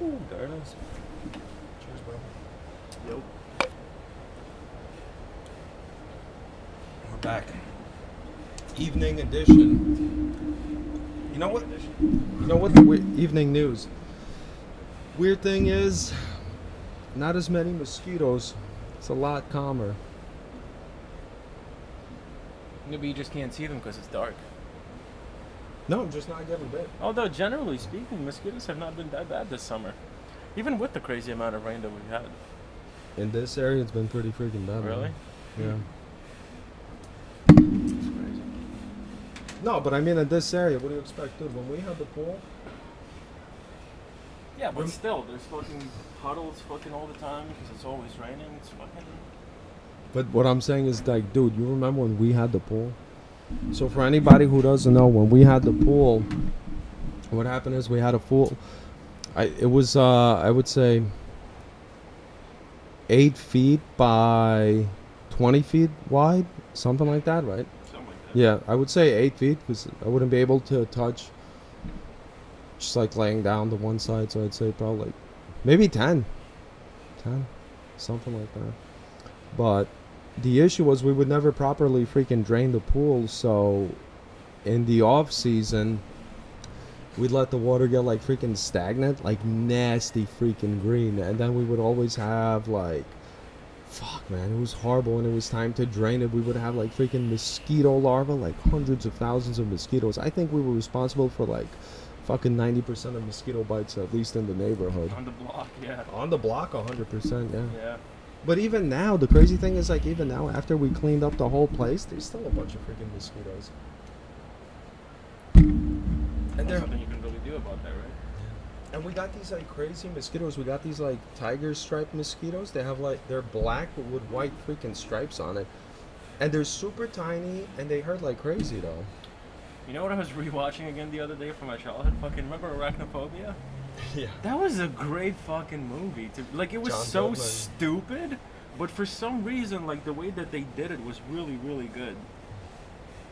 Ooh, there it is. Cheers, bro. Yep. We're back. Evening edition. You know what? You know what? Evening news. Weird thing is, not as many mosquitoes. It's a lot calmer. Maybe you just can't see them because it's dark. No, I'm just not getting bit. Although, generally speaking, mosquitoes have not been that bad this summer. Even with the crazy amount of rain that we've had. In this area, it's been pretty freaking bad. Really? Man. It's crazy. Yeah. No, but I mean, in this area, what do you expect, dude? When we had the pool, Yeah, but still, there's fucking puddles fucking all the time because it's always raining. It's fucking... but what I'm saying is, like, dude, you remember when we had the pool? So for anybody who doesn't know, when we had the pool, what happened is we had a pool. It was I would say 8 feet by 20 feet wide, something like that, right? Something like that. Yeah, I would say 8 feet because I wouldn't be able to touch, just like laying down to one side. So I'd say probably like maybe 10, something like that. But the issue was we would never properly freaking drain the pool, so in the off season we'd let the water get like freaking stagnant, like nasty freaking green, and then we would always have like, fuck man, it was horrible. When it was time to drain it, we would have like freaking mosquito larvae, like hundreds of thousands of mosquitoes. I think we were responsible for like fucking 90% of mosquito bites, at least in the neighborhood. On the block, yeah. On the block, 100%, yeah. Yeah. But even now, the crazy thing is, like, even now, after we cleaned up the whole place, there's still a bunch of freaking mosquitoes. And There's they're, something you can really do about that, right? and we got these like crazy mosquitoes. We got these like tiger stripe mosquitoes. They have like, they're black but with white freaking stripes on it, and they're super tiny and they hurt like crazy though. You know what I was rewatching again the other day from my childhood? Fucking remember Arachnophobia? Yeah. That was a great fucking movie. Like, it was John so Goodman. stupid, but for some reason, like, the way that they did it was really, really good.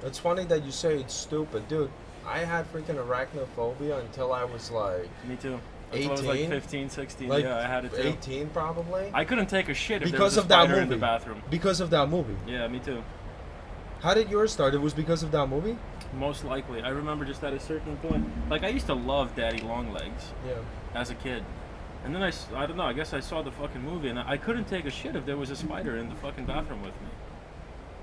It's funny that you say it's stupid, dude. I had freaking arachnophobia until I was like Me too. Until I was like 18? 15, 16. Like Yeah, I had it too. 18 probably. I couldn't take a shit if there Because was a of that spider in the movie. bathroom. Because of that movie. Yeah, me too. How did yours start? It was because of that movie? Most likely. I remember just at a certain point. Like, I used to love Daddy Longlegs Yeah. as a kid. And then I don't know, I guess I saw the fucking movie and I couldn't take a shit if there was a spider in the fucking bathroom with me.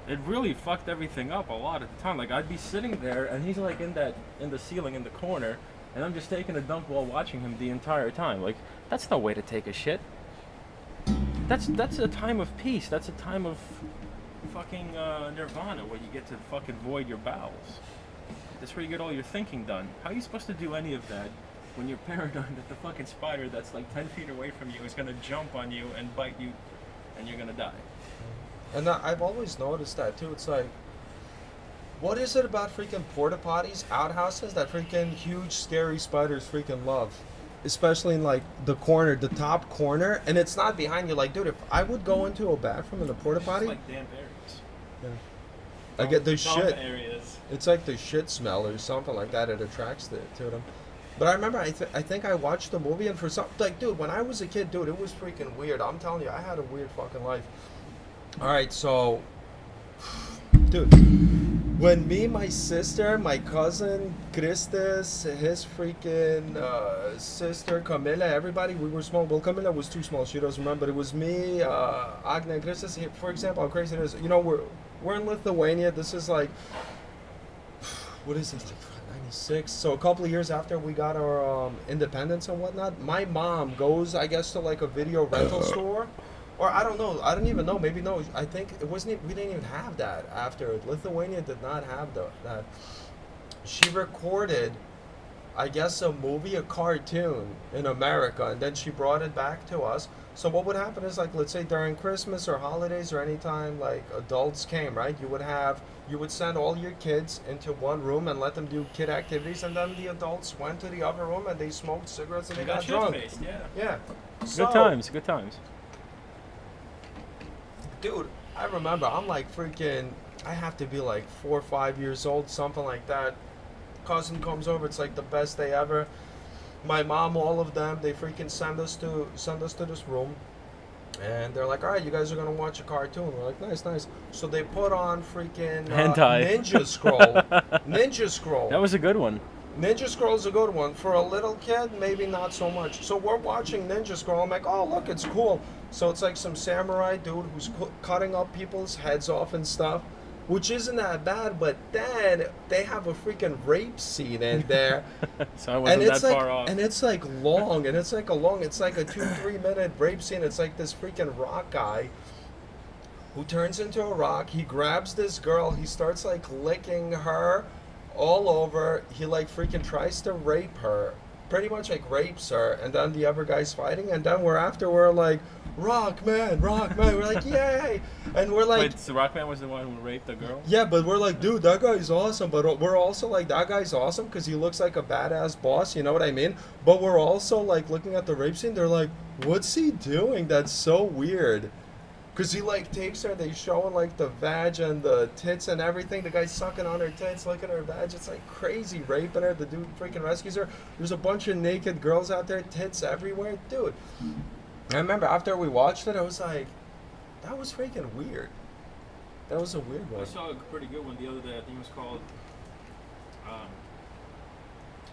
It really fucked everything up a lot at the time. Like, I'd be sitting there and he's like in the ceiling in the corner and I'm just taking a dump while watching him the entire time. Like, that's no way to take a shit. That's a time of peace. That's a time of fucking nirvana where you get to fucking void your bowels. That's where you get all your thinking done. How are you supposed to do any of that when you're paranoid that the fucking spider that's like 10 feet away from you is gonna jump on you and bite you and you're gonna die? And I've always noticed that too. It's like, what is it about freaking porta potties, outhouses that freaking huge scary spiders freaking love? Especially in like the corner, the top corner, and it's not behind you. Like, dude, if I would go into a bathroom in a porta It's potty, like damp areas. I get the Dump shit. areas. It's like the shit smell or something like that. It attracts to them. But I remember, I think I watched the movie, and for some, like, dude, when I was a kid, dude, it was freaking weird. I'm telling you, I had a weird fucking life. All right, so, dude, when me, my sister, my cousin Christus, his freaking sister Camila, everybody, we were small. Well, Camila was too small. She doesn't remember. It was me, Agnes, and Christus. For example, how crazy it is. You know, we're in Lithuania. This is like, what is it, like 96? So a couple of years after we got our independence and whatnot, my mom goes, I guess, to like a video rental store. Or I don't know. I don't even know. Maybe no. I think it wasn't. We didn't even have that after. Lithuania did not have that. She recorded, I guess, a movie, a cartoon in America, and then she brought it back to us. So what would happen is, like, let's say during Christmas or holidays or any time like adults came, right? You would send all your kids into one room and let them do kid activities, and then the adults went to the other room and they smoked cigarettes and they got drunk. Shit-faced, yeah. Yeah. Good times, good times. Dude, I remember, I'm like freaking, I have to be like 4 or 5 years old, something like that. Cousin comes over, it's like the best day ever. My mom, all of them, they freaking send us to this room, and they're like, all right, you guys are gonna watch a cartoon. We're like, nice, nice. So they put on freaking Hentai. Ninja Scroll. Ninja Scroll. That was a good one. Ninja Scroll's a good one. For a little kid, maybe not so much. So we're watching Ninja Scroll. I'm like, oh, look, it's cool. So it's like some samurai dude who's cutting up people's heads off and stuff, which isn't that bad. But then they have a freaking rape scene in there. So I wasn't that like, far off. and it's like long, and it's like a 2-3 minute rape scene. It's like this freaking rock guy who turns into a rock. He grabs this girl. He starts like licking her all over. He like freaking tries to rape her, pretty much like rapes her, and then the other guy's fighting, and then we're like, rock man, we're like, yay, and we're like, wait, so Rockman was the one who raped the girl? yeah, but we're like, dude, that guy's awesome, but we're also like, that guy's awesome because he looks like a badass boss, you know what I mean? But we're also like looking at the rape scene, they're like, what's he doing? That's so weird. Because he, like, takes her, they showing, like, the vag and the tits and everything. The guy's sucking on her tits, looking at her vag. It's, like, crazy, raping her. The dude freaking rescues her. There's a bunch of naked girls out there, tits everywhere. Dude, I remember after we watched it, I was like, that was freaking weird. That was a weird one. I saw a pretty good one the other day. I think it was called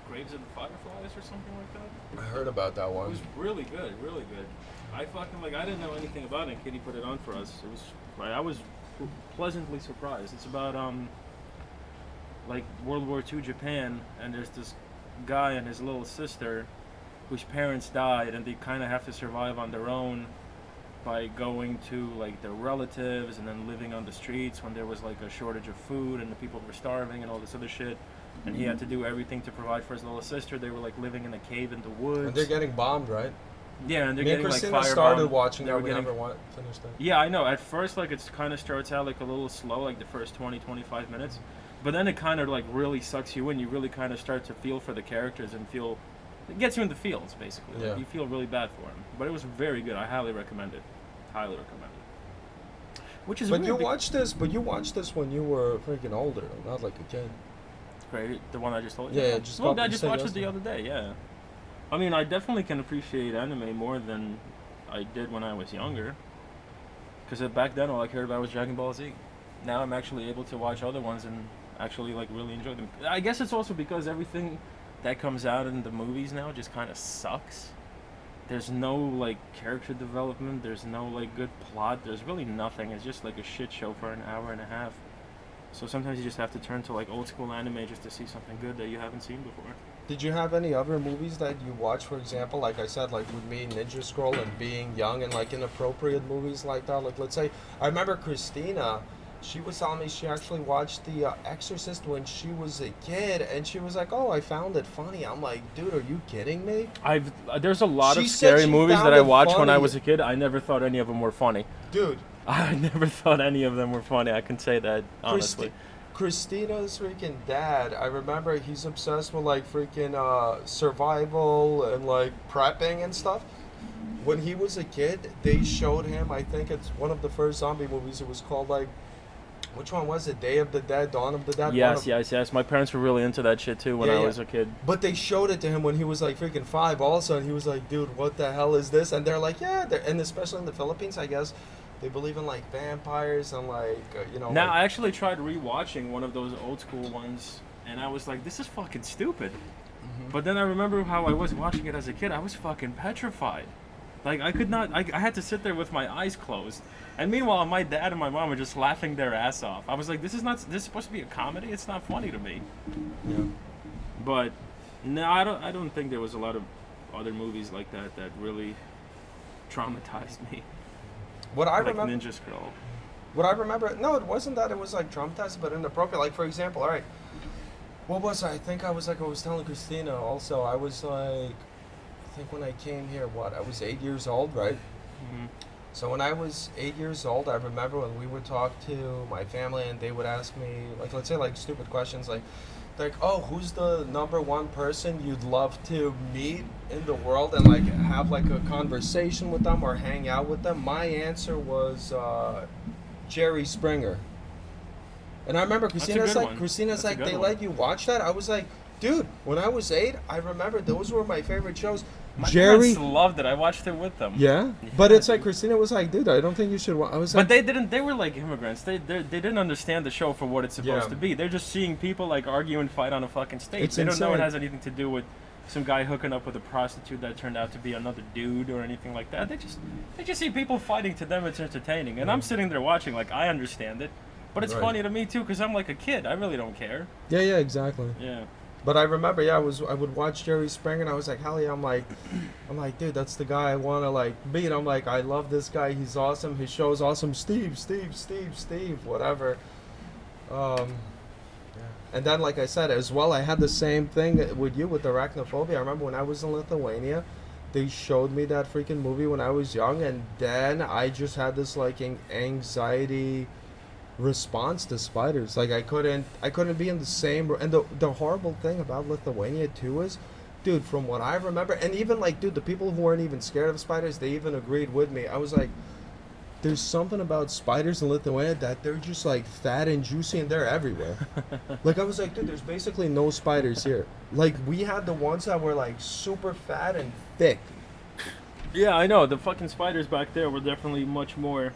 Graves of the Fireflies or something like that. I heard about that It one. was really good, really good. I fucking I didn't know anything about it, and Kitty put it on for us. It was I was pleasantly surprised. It's about like World War II Japan, and there's this guy and his little sister whose parents died, and they kind of have to survive on their own by going to like their relatives and then living on the streets when there was like a shortage of food and the people were starving and all this other shit. And he had to do everything to provide for his little sister. They were like living in a cave in the woods. And they're getting bombed, right? Yeah, and they're Me and getting like Christina firebombed. started watching They that. were We getting- never finished it. Yeah, I know. At first, like, it kind of starts out like a little slow, like the first 20, 25 minutes. But then it kind of like really sucks you in. You really kind of start to feel for the characters and feel, it gets you in the feels, basically. Like, Yeah. you feel really bad for them. But it was very good. I highly recommend it. Highly recommend it. Which is But weird you watched this when you were freaking older, not like a kid. Great. The one I just told you. Yeah, just well, got- I you just said watched it the yesterday. other day. Yeah. I mean, I definitely can appreciate anime more than I did when I was younger. Because back then, all I cared about was Dragon Ball Z. Now I'm actually able to watch other ones and actually like really enjoy them. I guess it's also because everything that comes out in the movies now just kind of sucks. There's no like character development. There's no like good plot. There's really nothing. It's just like a shit show for an hour and a half. So sometimes you just have to turn to like old school anime just to see something good that you haven't seen before. Did you have any other movies that you watched, for example, like I said, like with me, Ninja Scroll and being young and like inappropriate movies like that? Like, let's say, I remember Christina, she was telling me she actually watched The Exorcist when she was a kid, and she was like, oh, I found it funny. I'm like, dude, are you kidding me? There's a lot She of said scary she movies found that I it watched when I funny. was a kid. I never thought any of them were funny. Dude. I never thought any of them were funny. I can say that honestly. Christina's freaking dad, I remember he's obsessed with like freaking survival and like prepping and stuff. When he was a kid, they showed him, I think it's one of the first zombie movies, it was called like, which one was it? Day of the Dead, Dawn of the Dead? Yes. My parents were really into that shit too when I was a kid. But they showed it to him when he was like freaking 5 also, and he was like, dude, what the hell is this? And they're like, yeah, and especially in the Philippines, I guess, they believe in like vampires and like, you know. Now, like, I actually tried rewatching one of those old school ones, and I was like, this is fucking stupid. Mhm. But then I remember how I was watching it as a kid. I was fucking petrified. Like, I could not, I had to sit there with my eyes closed. And meanwhile, my dad and my mom were just laughing their ass off. I was like, this is supposed to be a comedy? It's not funny to me. Yeah. But, no, I don't think there was a lot of other movies like that that really traumatized me. What I Like remember. Ninja Scroll. What I remember, no, it wasn't that it was like traumatized, but inappropriate. Like, for example, all right, what was I think I was telling Christina also, I was like, I think when I came here, I was 8 years old, right? Mm-hmm. So when I was 8 years old, I remember when we would talk to my family and they would ask me, like, let's say like stupid questions like, oh, who's the number one person you'd love to meet in the world and like have like a conversation with them or hang out with them? My answer was Jerry Springer. And I remember Christina's good like, one. Christina's That's a like, good they one. let you watch that? I was like, Dude, when I was 8, I remember those were my favorite shows. My Jerry. parents loved it. I watched it with them. Yeah, but it's like Christina was like, dude, I don't think you should. I was like, But they didn't. They were like immigrants. They didn't understand the show for what it's supposed Yeah. to be. They're just seeing people like argue and fight on a fucking stage. It's They don't know it insane. has anything to do with some guy hooking up with a prostitute that turned out to be another dude or anything like that. They just see people fighting. To them, it's entertaining. And I'm sitting there watching, like I understand it, but it's Right. funny to me too because I'm like a kid. I really don't care. yeah, exactly. Yeah. But I remember, I would watch Jerry Springer, and I was like, hell yeah, I'm like, dude, that's the guy I want to like meet. I'm like, I love this guy. He's awesome. His show's awesome. Steve, whatever. And then, like I said, as well, I had the same thing with you with arachnophobia. I remember when I was in Lithuania, they showed me that freaking movie when I was young, and then I just had this like anxiety response to spiders. Like I couldn't be in the same. And the horrible thing about Lithuania too is, dude, from what I remember, and even like, dude, the people who weren't even scared of spiders, they even agreed with me. I was like, there's something about spiders in Lithuania that they're just like fat and juicy and they're everywhere. Like I was like, dude, there's basically no spiders here. Like we had the ones that were like super fat and thick. Yeah, I know. The fucking spiders back there were definitely much more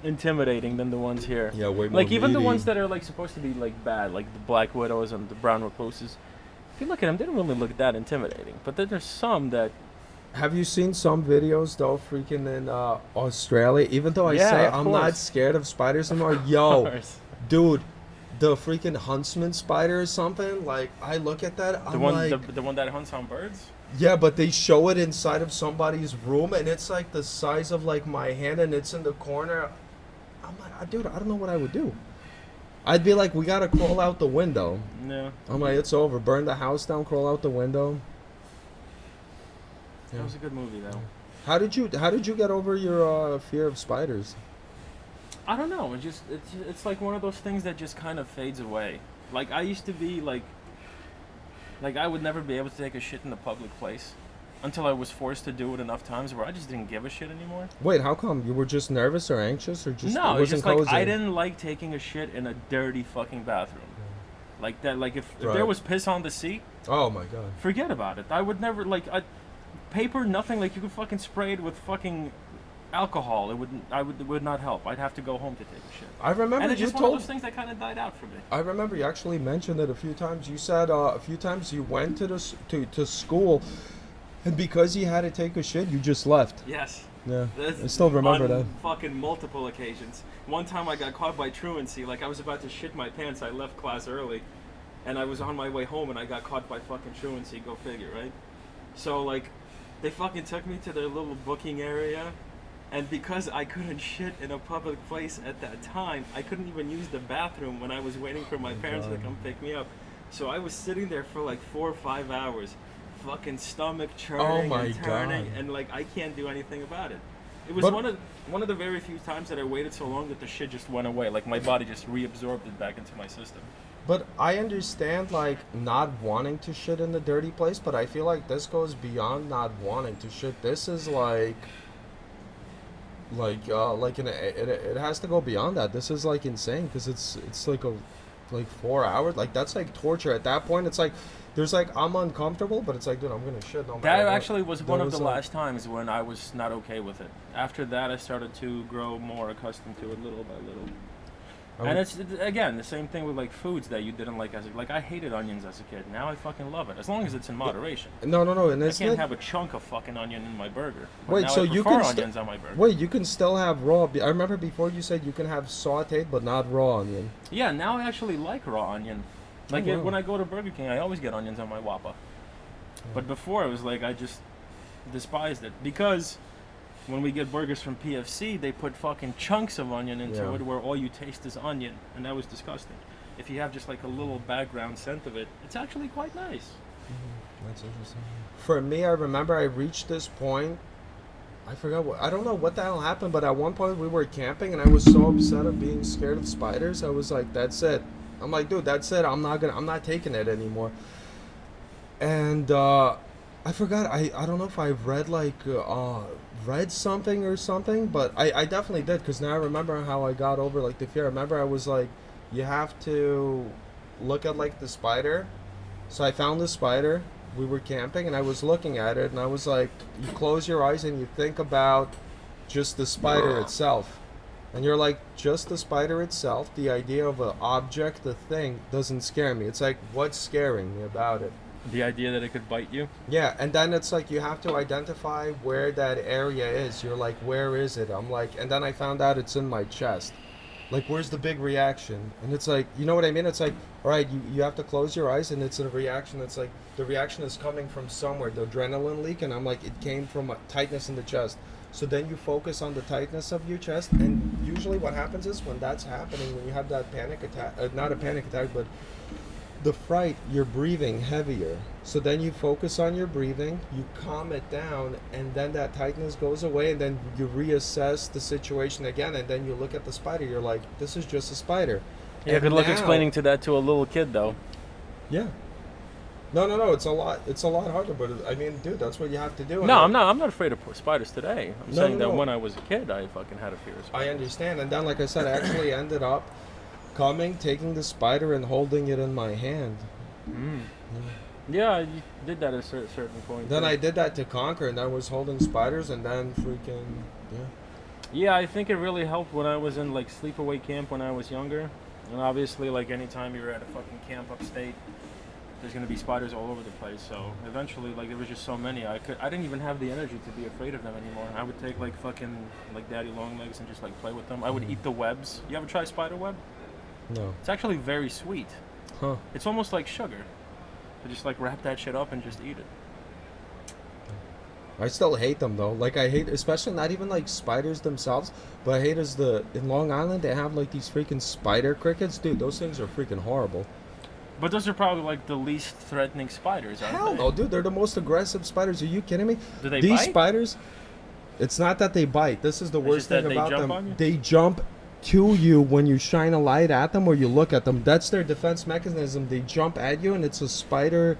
intimidating than the ones here. Yeah, way more Like even the meaty. ones that are like supposed to be like bad, like the black widows and the brown recluses. If you look at them, they don't really look that intimidating. But then there's some that. Have you seen some videos though, freaking in Australia? Even though I Yeah, say of I'm not course. scared of spiders anymore, Of yo, course. dude, the freaking huntsman spider or something. Like I look at that, The I'm one, like, the one that hunts on birds. yeah, but they show it inside of somebody's room, and it's like the size of like my hand, and it's in the corner. I'm like, dude, I don't know what I would do. I'd be like, we gotta crawl out the window. No, I'm like, it's over. Burn the house down, crawl out the window. that was a good movie though. How did you get over your fear of spiders? I don't know. It's like one of those things that just kind of fades away. Like I used to be like I would never be able to take a shit in a public place until I was forced to do it enough times where I just didn't give a shit anymore. Wait, how come? You were just nervous or anxious or just No, it it's wasn't just like cozy? I didn't like taking a shit in a dirty fucking bathroom. Like that. Like if there Right. was piss on the seat, Oh my god. forget about it. I would never paper, nothing. Like you could fucking spray it with fucking alcohol. It would not help. I'd have to go home to take a shit. I remember And it's you just one of told. those things that kind of died out for me. I remember you actually mentioned it a few times. You said a few times you went to to school, and because you had to take a shit, you just left. Yes. Yeah, That's I still remember on that. fucking multiple occasions. One time I got caught by truancy. Like I was about to shit my pants. I left class early, and I was on my way home, and I got caught by fucking truancy. Go figure, right? So like, they fucking took me to their little booking area, and because I couldn't shit in a public place at that time, I couldn't even use the bathroom when I was waiting for my parents to God. come pick me up. So I was sitting there for like 4 or 5 hours, fucking stomach churning Oh my and turning, God. and like I can't do anything about it. It was But- one of the very few times that I waited so long that the shit just went away. Like my body just reabsorbed it back into my system. But I understand like not wanting to shit in the dirty place, but I feel like this goes beyond not wanting to shit. This is like it has to go beyond that. This is like insane because it's like 4 hours. Like that's like torture. At that point, it's like there's like I'm uncomfortable, but it's like, dude, I'm gonna shit no matter That what. actually was one There of the was, like- last times when I was not okay with it. After that, I started to grow more accustomed to it little by little. I And would- it's again the same thing with like foods that you didn't like as a, like I hated onions as a kid. Now I fucking love it as long as it's in moderation. no, and I it's can't not. have a chunk of fucking onion in my burger. But Wait, now so I you prefer can onions on my burger. Wait, you can still have raw. I remember before you said you can have sautéed, but not raw onion. Yeah, now I actually like raw onion. Like Oh, wow. when I go to Burger King, I always get onions on my Whopper. But before it was like I just despised it because when we get burgers from PFC, they put fucking chunks of onion into Yeah. it where all you taste is onion, and that was disgusting. If you have just like a little background scent of it, it's actually quite nice. That's interesting. For me, I remember I reached this point. I forgot what. I don't know what the hell happened, but at one point we were camping, and I was so upset of being scared of spiders. I was like, "That's it." I'm like, "Dude, that's it. I'm not taking it anymore." And I forgot. I don't know if I read something or something, but I definitely did because now I remember how I got over like the fear. I remember I was like, you have to look at like the spider So I found the spider. We were camping, and I was looking at it, and I was like, you close your eyes and you think about just the spider itself. And you're like, just the spider itself, the idea of an object, the thing, doesn't scare me. It's like, what's scaring me about it? The idea that it could bite you. Yeah, and then it's like you have to identify where that area is. You're like, where is it? I'm like, and then I found out it's in my chest. Like, where's the big reaction? And it's like, you know what I mean? It's like, all right, you have to close your eyes, and it's a reaction that's like, the reaction is coming from somewhere, the adrenaline leak, and I'm like, it came from a tightness in the chest. So then you focus on the tightness of your chest, and usually what happens is when that's happening, when you have that panic attack, not a panic attack, but the fright, you're breathing heavier. So then you focus on your breathing, you calm it down, and then that tightness goes away, and then you reassess the situation again, and then you look at the spider, you're like, this is just a spider. Yeah, And good luck now- explaining to that to a little kid, though. Yeah. No, it's a lot harder, but I mean, dude, that's what you have to do. No, I'm not afraid of spiders today. I'm saying no. that when I was a kid, I fucking had a fear of spiders. I understand, and then, like I said, I actually ended up coming, taking the spider, and holding it in my hand. Mm. Yeah, you did that at a certain point. Then too. I did that to conquer, and I was holding spiders, and then freaking, yeah. Yeah, I think it really helped when I was in like sleepaway camp when I was younger. And obviously, like anytime you're at a fucking camp upstate, there's gonna be spiders all over the place. So eventually, like there was just so many, I didn't even have the energy to be afraid of them anymore. I would take like fucking like daddy long legs and just like play with them. I would eat the webs. You ever try spider web? No. It's actually very sweet. Huh. It's almost like sugar. So just like wrap that shit up and just eat it. I still hate them though. Like I hate, especially not even like spiders themselves, but I hate is in Long Island they have like these freaking spider crickets, dude. Those things are freaking horrible. But those are probably like the least threatening spiders, aren't Hell they? no, dude. They're the most aggressive spiders. Are you kidding me? Do they These bite? spiders, it's not that they bite. This is the It's worst just that thing they about jump them. on you? They jump to you when you shine a light at them or you look at them. That's their defense mechanism. They jump at you, and it's a spider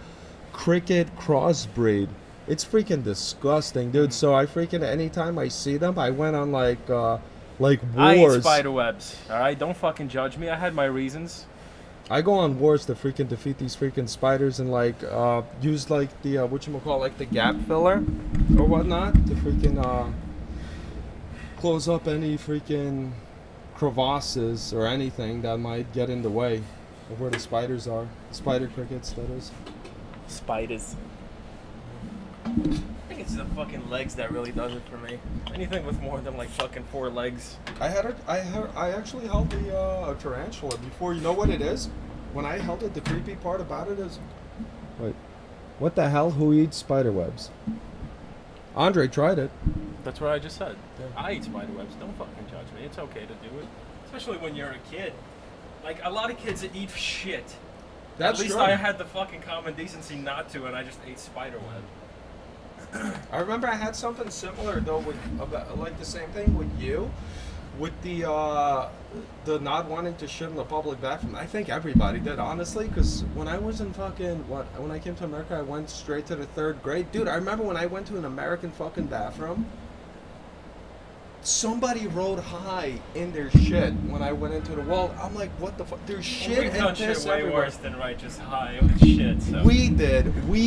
cricket crossbreed. It's freaking disgusting, dude. So I freaking anytime I see them, I went on like wars. I eat spider webs. All right, don't fucking judge me. I had my reasons. I go on wars to freaking defeat these freaking spiders and like use like the whatchamacallit, like the gap filler or whatnot to freaking close up any freaking crevasses or anything that might get in the way of where the spiders are. Spider crickets, that is. Spiders. I think it's the fucking legs that really does it for me. Anything with more than like fucking 4 legs. I actually held a tarantula before. You know what it is? When I held it, the creepy part about it is, wait, what the hell? Who eats spider webs? Andre tried it. That's what I just said. Yeah. I eat spider webs. Don't fucking judge me. It's okay to do it. Especially when you're a kid. Like, a lot of kids that eat shit. That's At least true. I had the fucking common decency not to, and I just ate spider web. I remember I had something similar though with about, like the same thing with you, with the not wanting to shit in the public bathroom. I think everybody did, honestly, because when I was in when I came to America, I went straight to the 3rd grade. Dude, I remember when I went to an American fucking bathroom, somebody wrote hi in their shit when I went into the wall. I'm like, what the fuck? There's shit We've done and shit piss way everywhere. worse than right just high with shit, so. We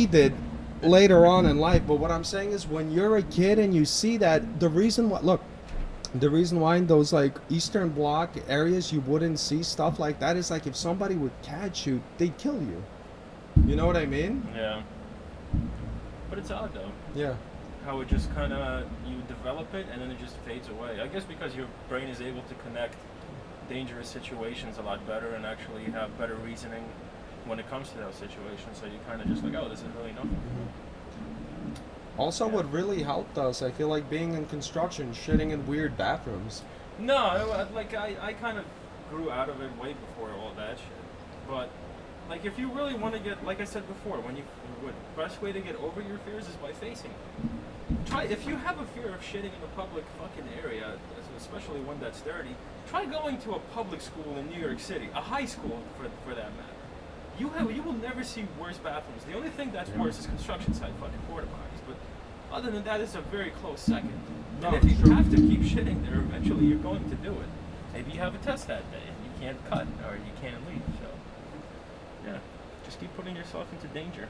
did later on in life, but what I'm saying is when you're a kid and you see that, the reason why in those like Eastern Bloc areas you wouldn't see stuff like that is like if somebody would catch you, they'd kill you. You know what I mean? Yeah. But it's odd though. Yeah. How it just kind of, you develop it and then it just fades away. I guess because your brain is able to connect dangerous situations a lot better and actually have better reasoning when it comes to those situations. So you kind of just like, oh, this is really nothing. Also, what really helped us, I feel like being in construction, shitting in weird bathrooms. No, I kind of grew out of it way before all that shit. But like if you really want to get, like I said before, the best way to get over your fears is by facing them. If you have a fear of shitting in a public fucking area, especially one that's dirty, try going to a public school in New York City, a high school for that matter. You will never see worse bathrooms. The only thing that's worse is construction site fucking porta potties. But other than that, it's a very close second. No, And if it's you true. have to keep shitting there, eventually you're going to do it. Maybe you have a test that day and you can't cut or you can't leave. So, yeah. Just keep putting yourself into danger.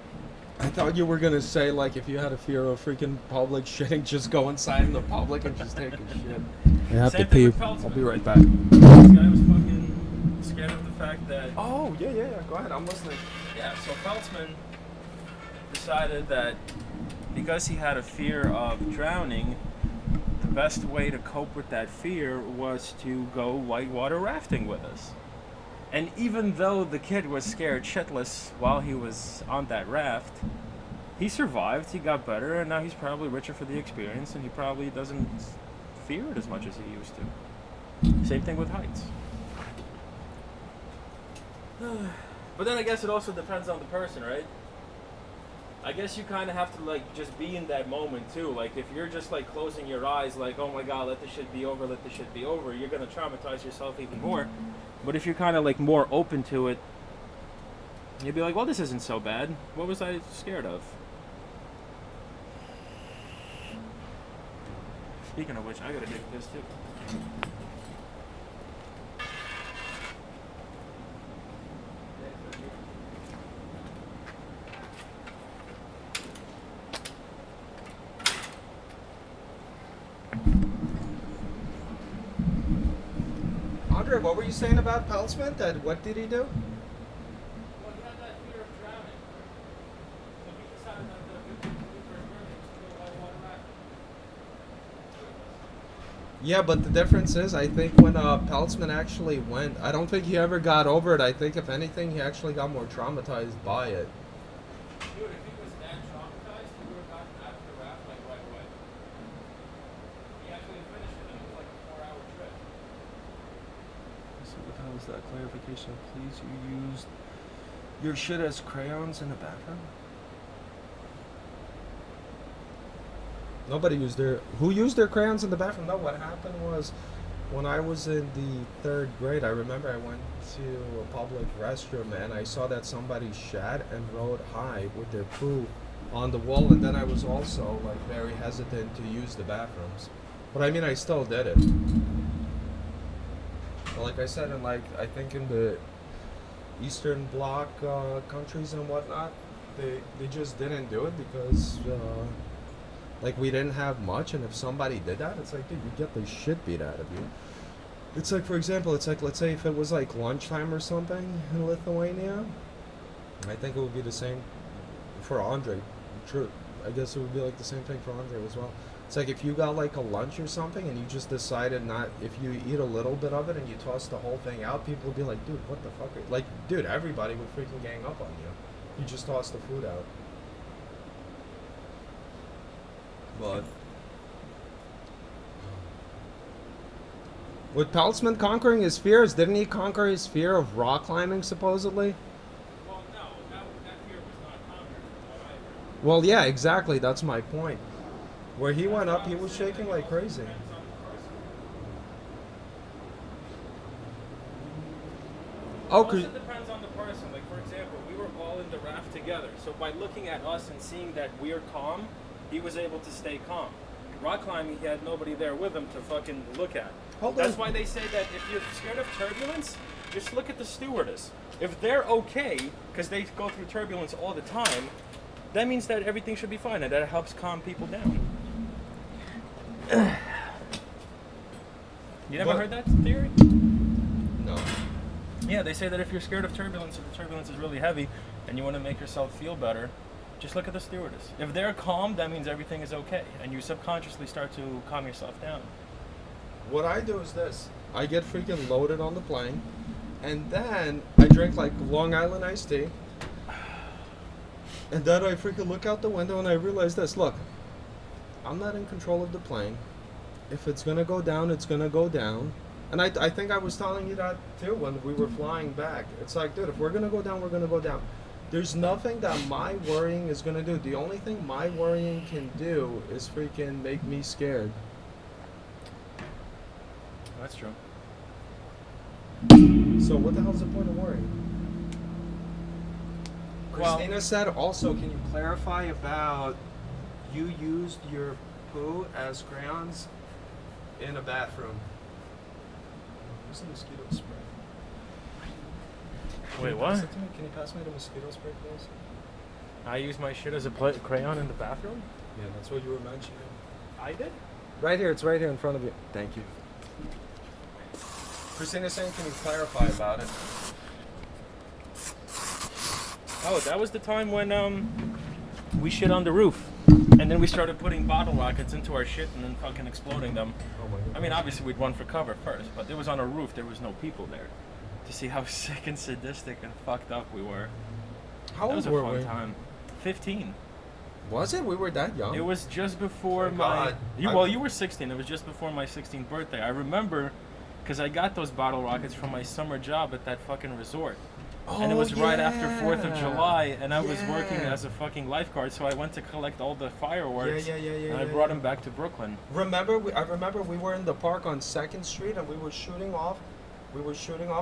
I thought you were gonna say like if you had a fear of freaking public shitting, just go inside in the public and just take a shit. I have Same to thing pee. with Peltzman. I'll be right back. This guy was fucking scared of the fact that. Oh yeah. Go ahead. I'm listening. Yeah, so Peltzman decided that because he had a fear of drowning, the best way to cope with that fear was to go whitewater rafting with us. And even though the kid was scared shitless while he was on that raft, he survived, he got better, and now he's probably richer for the experience, and he probably doesn't fear it as much as he used to. Same thing with heights. But then I guess it also depends on the person, right? I guess you kind of have to like just be in that moment too. Like if you're just like closing your eyes like, oh my god, let this shit be over, let this shit be over, you're going to traumatize yourself even more. But if you're kind of like more open to it, you'd be like, well, this isn't so bad. What was I scared of? Speaking of which, I gotta take this too. Andre, what were you saying about Peltzman? That what did he do? Well, he had that fear of drowning. So he decided that the Yeah, but the difference is, I think when Peltzman actually went, I don't think he ever got over it. I think if anything, he actually got more traumatized by it. Dude, if he was that traumatized, he would have gotten out of the raft like right away. He actually finished it, and it was like a 4-hour trip. So what the hell is that clarification? Please, you used your shit as crayons in the bathroom? Nobody used their... Who used their crayons in the bathroom? No, what happened was, when I was in the 3rd grade, I remember I went to a public restroom and I saw that somebody shat and wrote hi with their poo on the wall, and then I was also like very hesitant to use the bathrooms. But I mean, I still did it. But like I said, in like, I think in the Eastern Bloc countries and whatnot, they just didn't do it because... like we didn't have much, and if somebody did that, it's like, dude, you get the shit beat out of you. It's like, for example, it's like, let's say if it was like lunchtime or something in Lithuania, I think it would be the same for Andre. True, I guess it would be like the same thing for Andre as well. It's like if you got like a lunch or something and you just decided not, if you eat a little bit of it and you toss the whole thing out, people would be like, dude, what the fuck are you? Like, dude, everybody would freaking gang up on you. You just toss the food out. But with Peltzman conquering his fears, didn't he conquer his fear of rock climbing supposedly? Well, no, that fear was not conquered. Well, yeah, exactly. That's my point. Where he went up, he was shaking like crazy. Oh, it depends on the person. Like, for example, we were all in the raft together. So by looking at us and seeing that we're calm, he was able to stay calm. Rock climbing, he had nobody there with him to fucking look at. That's why they say that if you're scared of turbulence, just look at the stewardess. If they're okay, because they go through turbulence all the time, that means that everything should be fine, and that helps calm people down. You never heard that theory? No. Yeah, they say that if you're scared of turbulence, if the turbulence is really heavy, and you want to make yourself feel better, just look at the stewardess. If they're calm, that means everything is okay, and you subconsciously start to calm yourself down. What I do is this. I get freaking loaded on the plane, and then I drink like Long Island iced tea, and then I freaking look out the window and I realize this. Look, I'm not in control of the plane. If it's going to go down, it's going to go down. And I think I was telling you that too when we were flying back. It's like, dude, if we're going to go down, we're going to go down. There's nothing that my worrying is going to do. The only thing my worrying can do is freaking make me scared. That's true. So what the hell's the point of worrying? Christina said also, can you clarify about you used your poo as crayons in a bathroom? Where's the mosquito spray? Wait, what? Can you pass me the mosquito spray, please? I use my shit as a crayon in the bathroom? Yeah, that's what you were mentioning. I did? Right here, it's right here in front of you. Thank you. Christina's saying, can you clarify about it? Oh, that was the time when we shit on the roof. And then we started putting bottle rockets into our shit and then fucking exploding them. Oh my god. I mean, obviously we'd run for cover first, but it was on a roof, there was no people there. To see how sick and sadistic and fucked up we were. How That was old a were fun we? time. 15. Was it? We were that young? It was just before Thank my... God. You were 16. It was just before my 16th birthday. I remember because I got those bottle rockets from my summer job at that fucking resort. Oh, And it was right after 4th of yeah. July, and I was Yeah. working as a fucking lifeguard, so I went to collect all the fireworks. Yeah. And I brought them back to Brooklyn. I remember we were in the park on 2nd Street and we were shooting off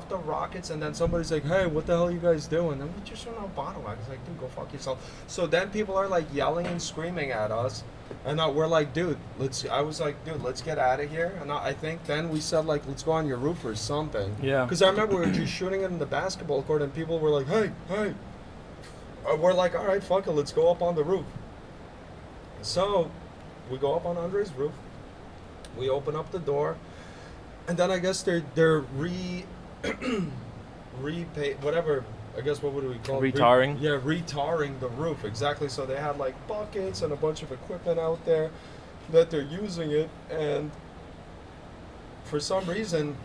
the rockets, and then somebody's like, hey, what the hell are you guys doing? And we just shooting off bottle rockets. Like, dude, go fuck yourself. So then people are like yelling and screaming at us, and we're like, dude, let's get out of here. And I think then we said, like, let's go on your roof or something. Yeah. Because I remember we were just shooting it in the basketball court, and people were like, hey. We're like, all right, fuck it, let's go up on the roof. So we go up on Andre's roof. We open up the door. And then I guess they're whatever, I guess what would we call it? Retarring? Retarring the roof, exactly. So they had like buckets and a bunch of equipment out there that they're using it, and for some reason,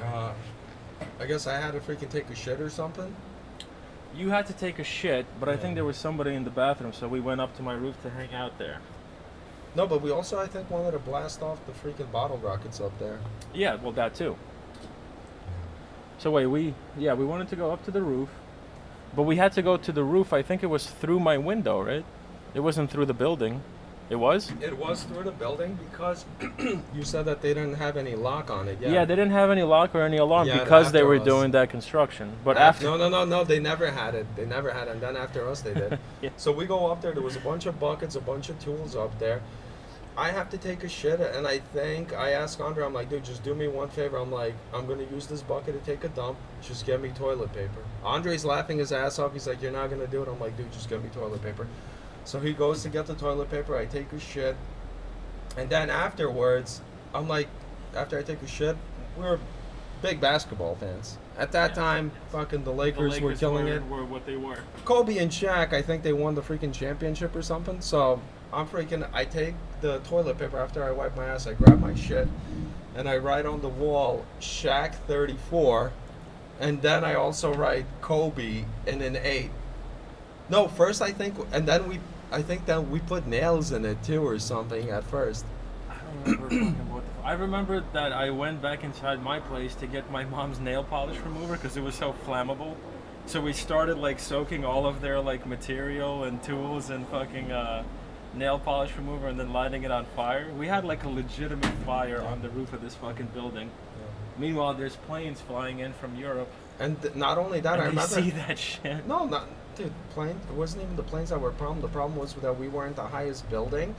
I guess I had to freaking take a shit or something. You had to take a shit, but I think there was somebody in the bathroom, so we went up to my roof to hang out there. No, but we also, I think, wanted to blast off the freaking bottle rockets up there. Yeah, well, that too. So wait, we wanted to go up to the roof, but we had to go to the roof. I think it was through my window, right? It wasn't through the building. It was? It was through the building because you said that they didn't have any lock on it. Yeah, they didn't have any lock or any alarm Yeah, because they after were us. doing that construction. But after... No, they never had it. They never had it, and then after us they did. Yeah. So we go up there, there was a bunch of buckets, a bunch of tools up there. I have to take a shit, and I think I asked Andre, I'm like, dude, just do me one favor. I'm like, I'm going to use this bucket to take a dump. Just get me toilet paper. Andre's laughing his ass off. He's like, you're not going to do it. I'm like, dude, just get me toilet paper. So he goes to get the toilet paper. I take a shit. And then afterwards, I'm like, after I take a shit, we're big basketball fans. At that time, fucking the Lakers were killing it. Were what they were. Kobe and Shaq, I think they won the freaking championship or something. So I take the toilet paper after I wipe my ass, I grab my shit, and I write on the wall, Shaq 34, and then I also write Kobe in an 8. No, first I think we put nails in it too or something at first. I don't remember fucking what I remember that I went back inside my place to get my mom's nail polish remover because it was so flammable. So we started like soaking all of their like material and tools and fucking nail polish remover and then lighting it on fire. We had like a legitimate fire on the roof of this fucking building. Meanwhile, there's planes flying in from Europe. And not only that, And I remember. see that shit. No, not dude. Plane. It wasn't even the planes that were a problem. The problem was that we weren't the highest building.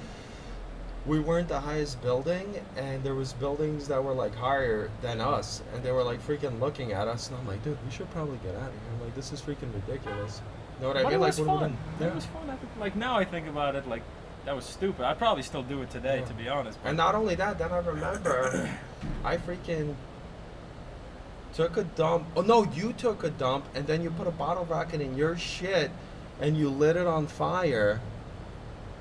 We weren't the highest building, and there was buildings that were like higher than us, and they were like freaking looking at us. And I'm like, dude, we should probably get out of here. I'm like, this is freaking ridiculous. You know what I But mean? it was Like, what are we fun. doing? It was fun. I think, like now I think about it, like that was stupid. I'd probably still do it today, Yeah. to be honest. But And not only that, then I remember I freaking took a dump. Oh no, you took a dump, and then you put a bottle rocket in your shit, and you lit it on fire.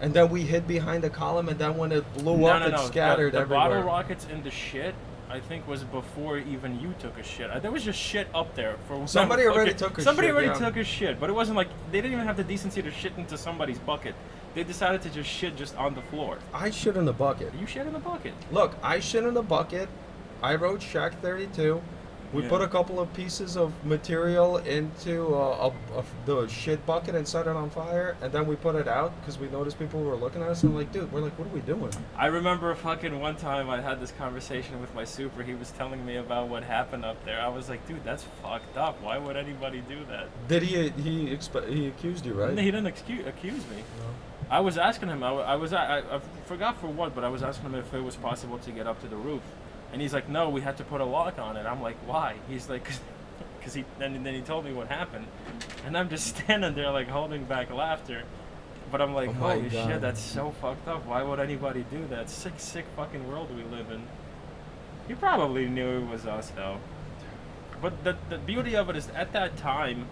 And then we hid behind a column, and then when it blew up, it scattered the everywhere. bottle rockets in the shit, I think, was before even you took a shit. There was just shit up there for Somebody already took a Somebody shit, already yeah. took a shit, but it wasn't like they didn't even have the decency to shit into somebody's bucket. They decided to just shit just on the floor. I shit in the bucket. You shit in the bucket. Look, I shit in the bucket. I wrote Shaq 32. We Yeah. put a couple of pieces of material into the shit bucket and set it on fire, and then we put it out because we noticed people were looking at us and like, dude, we're like, what are we doing? I remember fucking one time I had this conversation with my super. He was telling me about what happened up there. I was like, dude, that's fucked up. Why would anybody do that? Did he accused you, right? He didn't accuse me. No. I was asking him. I forgot for what, but I was asking him if it was possible to get up to the roof, and he's like, "No, we had to put a lock on it." I'm like, "Why?" He's like, because then he told me what happened, and I'm just standing there like holding back laughter. But I'm like, Oh my holy God. shit, that's so fucked up. Why would anybody do that? Sick fucking world we live in. He probably knew it was us, though. But the beauty of it is, at that time,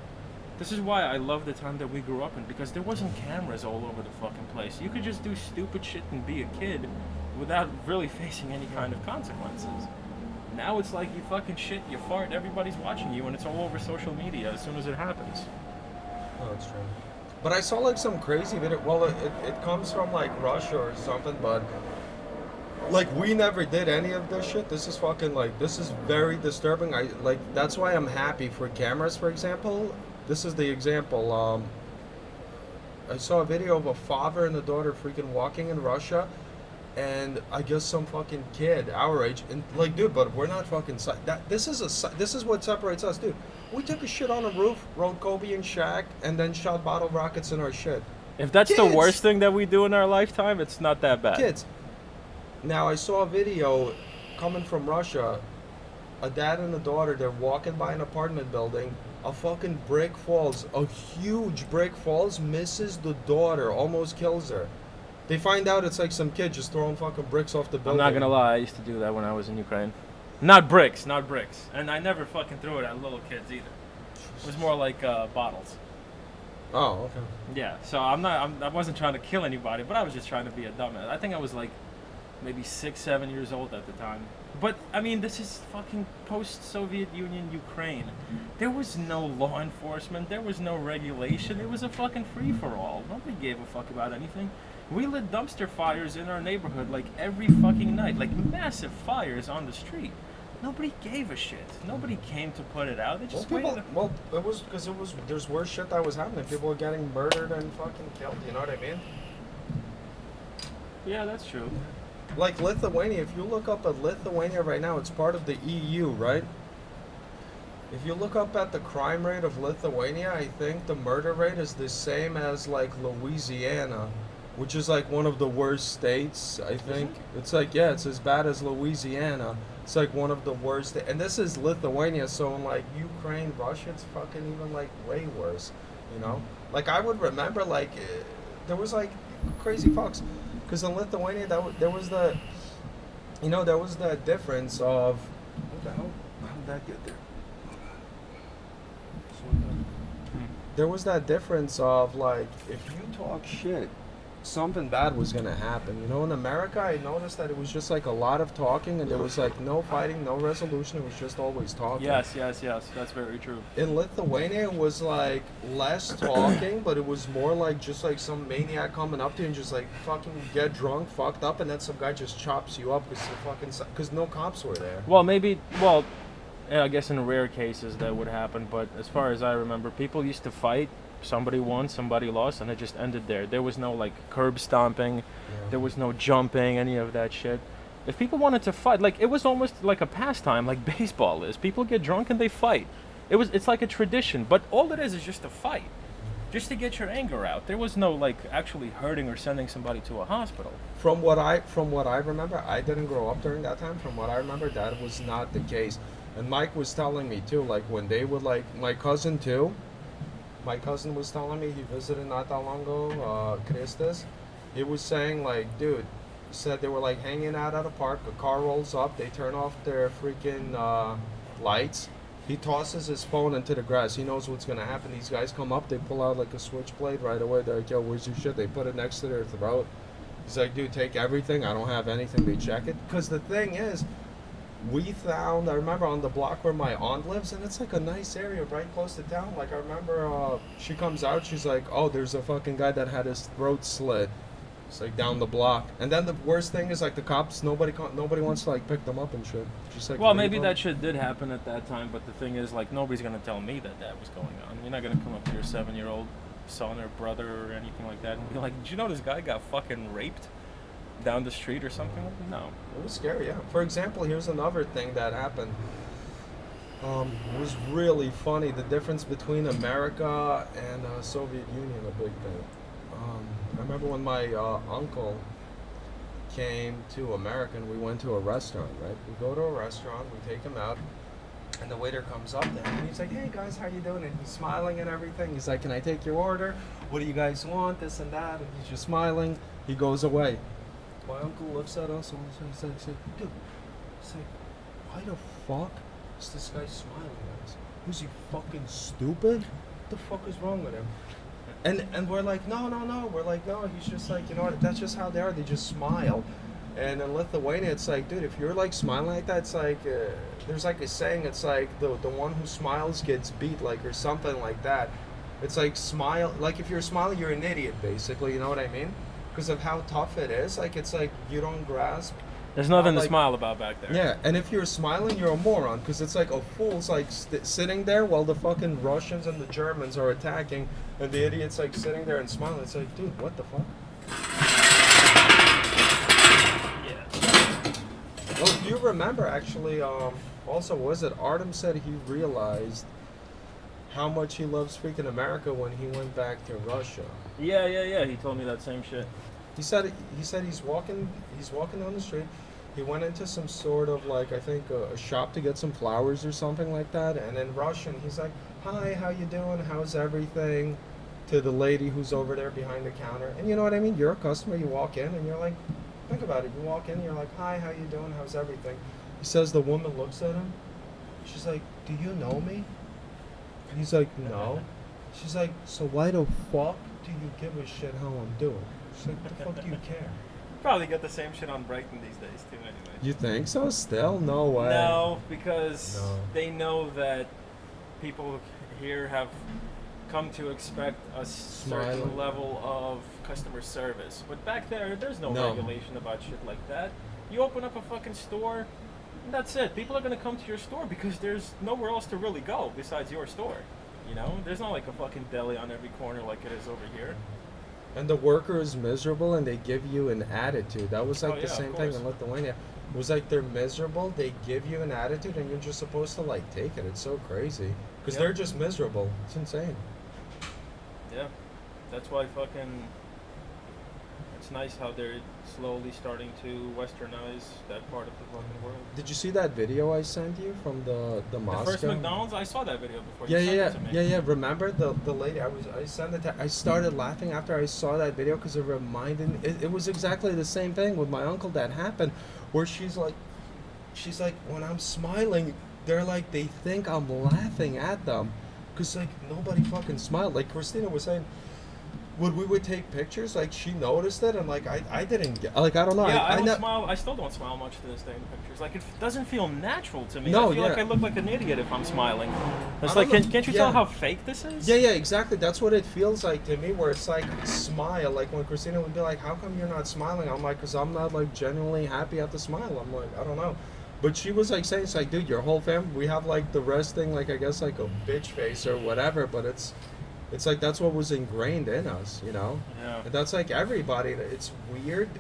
this is why I love the time that we grew up in, because there wasn't cameras all over the fucking place. You could just do stupid shit and be a kid without really facing any kind of consequences. Now it's like you fucking shit, you fart, everybody's watching you, and it's all over social media as soon as it happens. Oh, that's true. But I saw like some crazy video. Well, it comes from like Russia or something, but like we never did any of this shit. This is fucking like, this is very disturbing. I like, that's why I'm happy for cameras, for example. This is the example. I saw a video of a father and a daughter freaking walking in Russia, and I guess some fucking kid our age, and like, dude, but we're not fucking this is what separates us, dude. We took a shit on a roof, rode Kobe and Shaq, and then shot bottle rockets in our shit. If that's Kids! the worst thing that we do in our lifetime, it's not that bad. Kids. Now I saw a video coming from Russia. A dad and a daughter, they're walking by an apartment building. A fucking brick falls. A huge brick falls, misses the daughter, almost kills her. They find out it's like some kid just throwing fucking bricks off the I'm building. not gonna lie, I used to do that when I was in Ukraine. Not bricks. And I never fucking threw it at little kids either. It was more like bottles. Oh, okay. Yeah, so I wasn't trying to kill anybody, but I was just trying to be a dumbass. I think I was like maybe 6, 7 years old at the time. But, I mean, this is fucking post-Soviet Union Ukraine. There was no law enforcement. There was no regulation. It was a fucking free-for-all. Nobody gave a fuck about anything. We lit dumpster fires in our neighborhood like every fucking night. Like massive fires on the street. Nobody gave a shit. Nobody came to put it out. They just waited. Well, it was because there's worse shit that was happening. People were getting murdered and fucking killed. You know what I mean? Yeah, that's true. Like Lithuania, if you look up at Lithuania right now, it's part of the EU, right? If you look up at the crime rate of Lithuania, I think the murder rate is the same as like Louisiana, which is like one of the worst states, I think. It's like, yeah, it's as bad as Louisiana. It's like one of the worst. And this is Lithuania, so in like Ukraine, Russia, it's fucking even like way worse, you know? Like I would remember like, there was like crazy fucks. Because in Lithuania, there was the, you know, there was the difference of, what the hell? How did that get there? There was that difference of like, if you talk shit, something bad was gonna happen. You know, in America, I noticed that it was just like a lot of talking, and there was like no fighting, no resolution. It was just always talking. Yes, that's very true. In Lithuania, it was like less talking, but it was more like just like some maniac coming up to you and just like fucking get drunk, fucked up, and then some guy just chops you up because no cops were there. Well, I guess in rare cases that would happen, but as far as I remember, people used to fight. Somebody won, somebody lost, and it just ended there. There was no like curb stomping, there was no jumping, any of that shit. If people wanted to fight, like it was almost like a pastime, like baseball is. People get drunk and they fight. It's like a tradition, but all it is just a fight, just to get your anger out. There was no like actually hurting or sending somebody to a hospital. From what I remember, I didn't grow up during that time. From what I remember, that was not the case. And Mike was telling me too, like when they would like my cousin too. My cousin was telling me, he visited not that long ago, Christus. He was saying, like, dude, he said they were, like, hanging out at a park. A car rolls up. They turn off their freaking lights. He tosses his phone into the grass. He knows what's going to happen. These guys come up. They pull out, like, a switchblade right away. They're like, yo, where's your shit? They put it next to their throat. He's like, dude, take everything. I don't have anything. They check it. Because the thing is, we found, I remember on the block where my aunt lives, and it's like a nice area right close to town. Like I remember she comes out, she's like, oh, there's a fucking guy that had his throat slit. It's like down the block. And then the worst thing is like the cops, nobody wants to like pick them up and shit. Just like, well, maybe that shit did happen at that time, but the thing is like nobody's gonna tell me that was going on. You're not gonna come up to your 7-year-old son or brother or anything like that and be like, did you know this guy got fucking raped down the street or something? No. It was scary, yeah. For example, here's another thing that happened. It was really funny, the difference between America and Soviet Union, a big thing. I remember when my uncle came to America and we went to a restaurant, right? We go to a restaurant, we take him out, And the waiter comes up to him and he's like, "Hey guys, how you doing?" And he's smiling and everything. He's like, "Can I take your order? What do you guys want? This and that." And he's just smiling. He goes away. My uncle looks at us and he's like, "Dude, he's like, why the fuck is this guy smiling at us? Was he fucking stupid? What the fuck is wrong with him?" And we're like, no. We're like, no, he's just like, you know what, that's just how they are. They just smile. And in Lithuania, it's like, dude, if you're like smiling like that, it's like, there's like a saying, it's like the one who smiles gets beat, like, or something like that. It's like smile, like if you're smiling, you're an idiot, basically, you know what I mean? Because of how tough it is, like, it's like you don't grasp. There's nothing to like, smile about back there. Yeah, and if you're smiling, you're a moron, because it's like a fool's like sitting there while the fucking Russians and the Germans are attacking, and the idiot's like sitting there and smiling. It's like, dude, what the fuck? Well, if you remember, actually, also, was it Artem said he realized how much he loves freaking America when he went back to Russia. Yeah. He told me that same shit. He said he's walking down the street. He went into some sort of like, I think a shop to get some flowers or something like that, and in Russian he's like, "Hi, how you doing? How's everything?" to the lady who's over there behind the counter. And you know what I mean? You're a customer, you walk in and you're like, think about it. You walk in, you're like, "Hi, how you doing? How's everything?" He says the woman looks at him. She's like, "Do you know me?" And he's like, "No." She's like, "So why the fuck do you give a shit how I'm doing?" She's like, "The fuck do you care?" Probably get the same shit on Brighton these days too, anyway. You think so? Still? No way. No, because No. they know that people here have come to expect a certain Smiling. level of customer service. But back there's no No. regulation about shit like that. You open up a fucking store, and that's it. People are going to come to your store because there's nowhere else to really go besides your store. You know? There's not like a fucking deli on every corner like it is over here. And the worker is miserable and they give you an attitude. That was like Oh, the yeah, same of thing course. in Lithuania. It was like they're miserable, they give you an attitude, and you're just supposed to like take it. It's so crazy. Because Yep. they're just miserable. It's insane. Yeah. That's why fucking... It's nice how they're slowly starting to westernize that part of the fucking world. Did you see that video I sent you from the Moscow? The first McDonald's, I saw that video before. Yeah, you yeah, sent it to me. yeah. Remember the lady? I sent it. I started laughing after I saw that video because it reminded me. It was exactly the same thing with my uncle that happened, where she's like, when I'm smiling, they're like they think I'm laughing at them, because like nobody fucking smiled. Like Christina was saying, when we would take pictures, like she noticed it, and like I didn't get, like I don't know. Yeah, I don't ne- smile. I still don't smile much to this day in pictures. Like it doesn't feel natural to me. No, I feel yeah. like I look like an idiot if I'm smiling. It's I like, don't know. can't you Yeah. tell how fake this is? Yeah, exactly. That's what it feels like to me, where it's like smile. Like when Christina would be like, "How come you're not smiling?" I'm like, "Cause I'm not like genuinely happy at the smile." I'm like, I don't know. But she was like saying, it's like, "Dude, your whole family, we have like the resting, like I guess like a bitch face or whatever." But it's like that's what was ingrained in us, you know. Yeah. And that's like everybody. It's weird.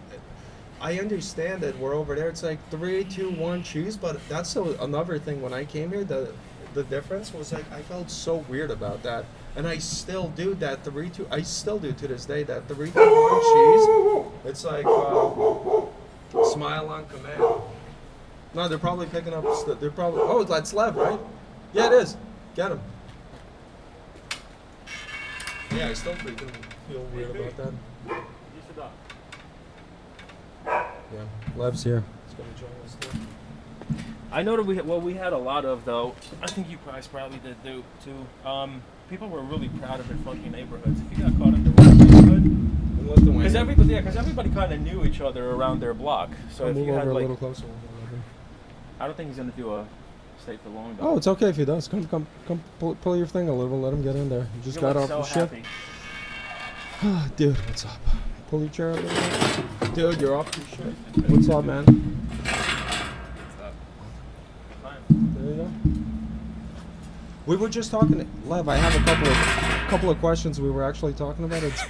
I understand that we're over there. It's like 3, 2, 1, choose. But that's another thing. When I came here, the difference was like I felt so weird about that, and I still do that 3, 2. I still do to this day that 3, 2, 1 cheese. It's like smile on command. No, they're probably picking up. They're probably. Oh, that's Lev, right? Yeah, it is. Get him. Yeah, I still freaking feel weird about that. You should not. Yeah, Lev's here. He's gonna join us too. I know that we had a lot of, though. I think you guys probably did too. People were really proud of their fucking neighborhoods. If you got caught in the wrong neighborhood, because everybody kind of knew each other around their block. So I'll if move you over had a like, little closer. I don't think he's gonna do a stay for long. Oh, it's okay if he does. Come, pull your thing a little. Let him get in there. You just got off the shift. Dude, what's up? Pull your chair a little bit. Dude, you're off your shift. What's up, man? There you go. We were just talking. Lev, I have a couple of questions we were actually talking about. It's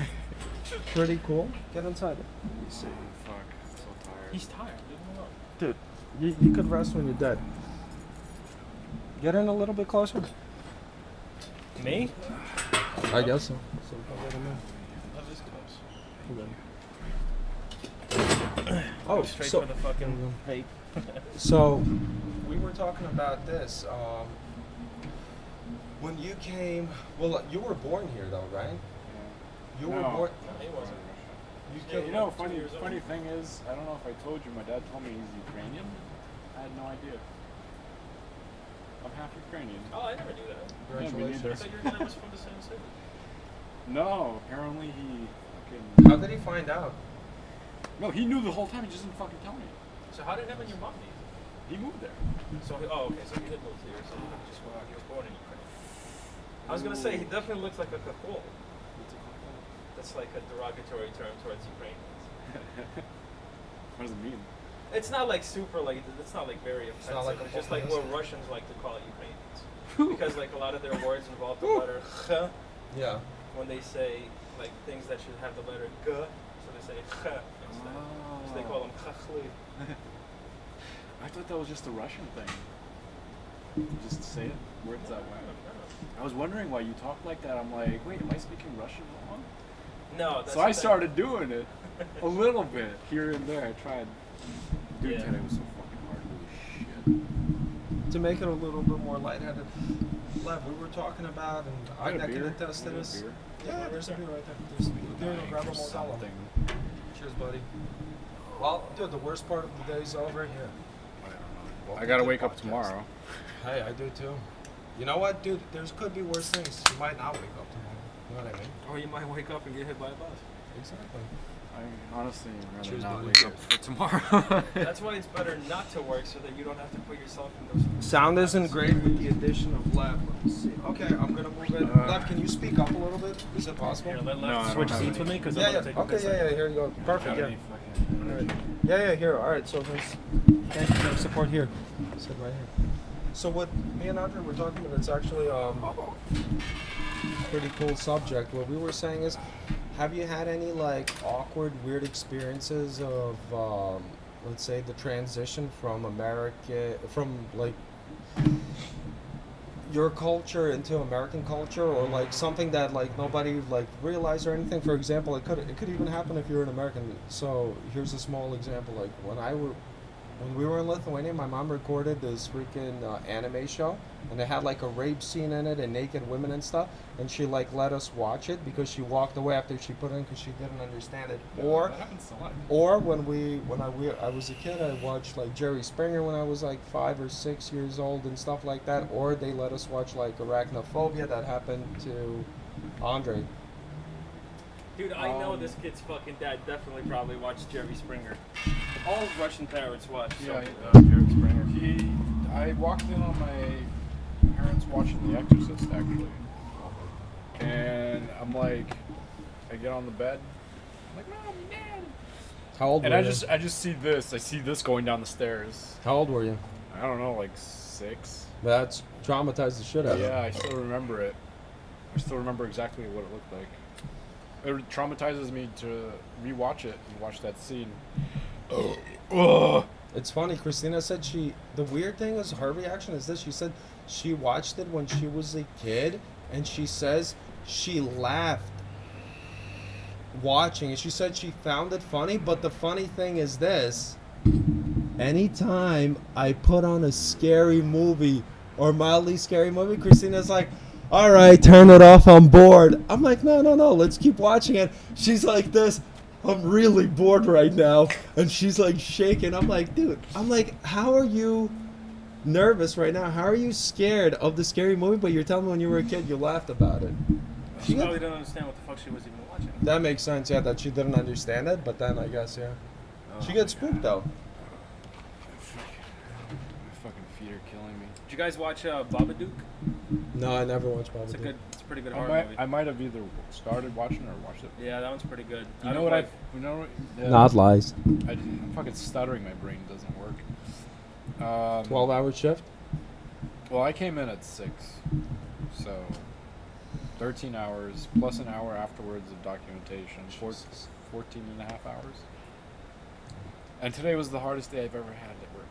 pretty cool. Get inside. Fuck, I'm so tired. He's tired. Leave him alone. Dude, you could rest when you're dead. Get in a little bit closer. Me? I guess so. Love is close. Oh, Straight so for the fucking vape. so we were talking about this. When you came, well, you were born here though, right? You were No. born. He wasn't. You Yeah, came. you know, funny thing is, I don't know if I told you, my dad told me he's Ukrainian. I had no idea. I'm half Ukrainian. Oh, I never knew that. Congratulations. I thought your dad was from the same city. No, apparently he How did he find out? No, he knew the whole time, he just didn't fucking tell me. So how did him and your mom meet? He moved there. So okay, so he did move here. So he was born in Ukraine. I was gonna say he definitely looks like a kakul. That's like a derogatory term towards Ukrainians. What does it mean? It's not like super like it's not like very offensive. not like It's a just like what Russians like to call Ukrainians because like a lot of their words involve the letter ch Yeah. when they say like things that should have the letter g, so they say ch instead. So they call them chachli. I thought that was just a Russian thing. You just say it words that way. I was wondering why you talk like that. I'm like, wait, am I speaking Russian wrong? No, that's So I started doing it a little bit here and there. I tried. Dude, Yeah. today was so fucking hard. Holy shit. To make it a little bit more lightheaded, Lev, we were talking about, and I Got a can beer? attest to You got a this. beer? Yeah, there's a beer right there. There's a beer. Dying Grab a for Modelo. something. Cheers, buddy. Well, dude, the worst part of the day's over here. I gotta wake up tomorrow. Hey, I do too. You know what, dude? There's could be worse things. You might not wake up tomorrow. You know what I mean? Or you might wake up and get hit by a bus. Exactly. I honestly would rather Cheers, not buddy. wake up for tomorrow. That's why it's better not to work so that you don't have to put yourself in those. Sound isn't great with the addition of Lev. Let me see. Okay, I'm gonna move it. Lev, can you speak up a little bit? Is it possible? Here, let No, I don't switch have seats any. with me because Yeah, I'm yeah. gonna take a Okay, piss. yeah. Here you go. Perfect. Yeah. Energy. Yeah, here. All right, so there's thank you, support here. Sit right here. So what me and Andre were talking about, it's actually pretty cool subject. What we were saying is, have you had any like awkward, weird experiences of, let's say, the transition from like your culture into American culture, or like something that like nobody like realized or anything? For example, it could even happen if you're an American. So here's a small example. Like when we were in Lithuania, my mom recorded this freaking anime show, and it had like a rape scene in it and naked women and stuff. And she like let us watch it because she walked away after she put it in because she didn't understand it. Or that happens a lot. or when I was a kid, I watched like Jerry Springer when I was like 5 or 6 years old and stuff like that. Or they let us watch like Arachnophobia that happened to Andre. Dude, I know this kid's fucking dad definitely probably watched Jerry Springer. All Russian parents watch. Yeah, something. Jerry Springer. I walked in on my parents watching The Exorcist, actually. And I'm like, I get on the bed. I'm like, Mom, Dad. How old And were I you? just see this. I see this going down the stairs. How old were you? I don't know, like 6. That's traumatized the shit out of Yeah, I still remember it. I still remember exactly what it looked like. It traumatizes me to rewatch it and watch that scene. Oh. It's funny. Christina said the weird thing is her reaction is this. She said she watched it when she was a kid, and she says she laughed watching it. She said she found it funny, but the funny thing is this. Anytime I put on a scary movie or mildly scary movie, Christina's like, all right, turn it off, I'm bored. I'm like, no, let's keep watching it. She's like this, I'm really bored right now. And she's like shaking. I'm like, dude, how are you nervous right now? How are you scared of the scary movie? But you're telling me when you were a kid you laughed about it. She probably didn't understand what the fuck she was even watching. That makes sense, yeah, that she didn't understand it. But then I guess, yeah. She gets spooked, though. My fucking feet are killing me. Did you guys watch Babadook? No, I never watched It's Babadook. it's a pretty good horror movie. I might have either started watching or watched it. Yeah, that one's pretty good. You know what yeah, Not lies. I'm fucking stuttering. My brain doesn't work. 12-hour shift? Well, I came in at 6, so 13 hours plus an hour afterwards of documentation. 14 and a half hours. And today was the hardest day I've ever had at work.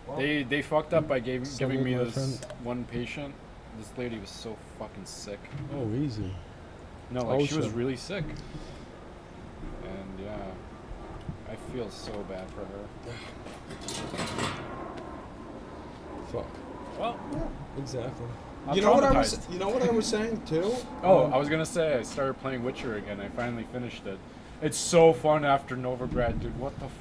Well, They fucked up by giving me my this friend. one patient. This lady was so fucking sick. Oh, easy. No, like she was shit. really sick. And yeah, I feel so bad for her. Fuck. Well, Exactly. I'm You know what traumatized. I was saying too? Oh, I was gonna say I started playing Witcher again. I finally finished it. It's so fun after Novigrad, dude. What the fuck?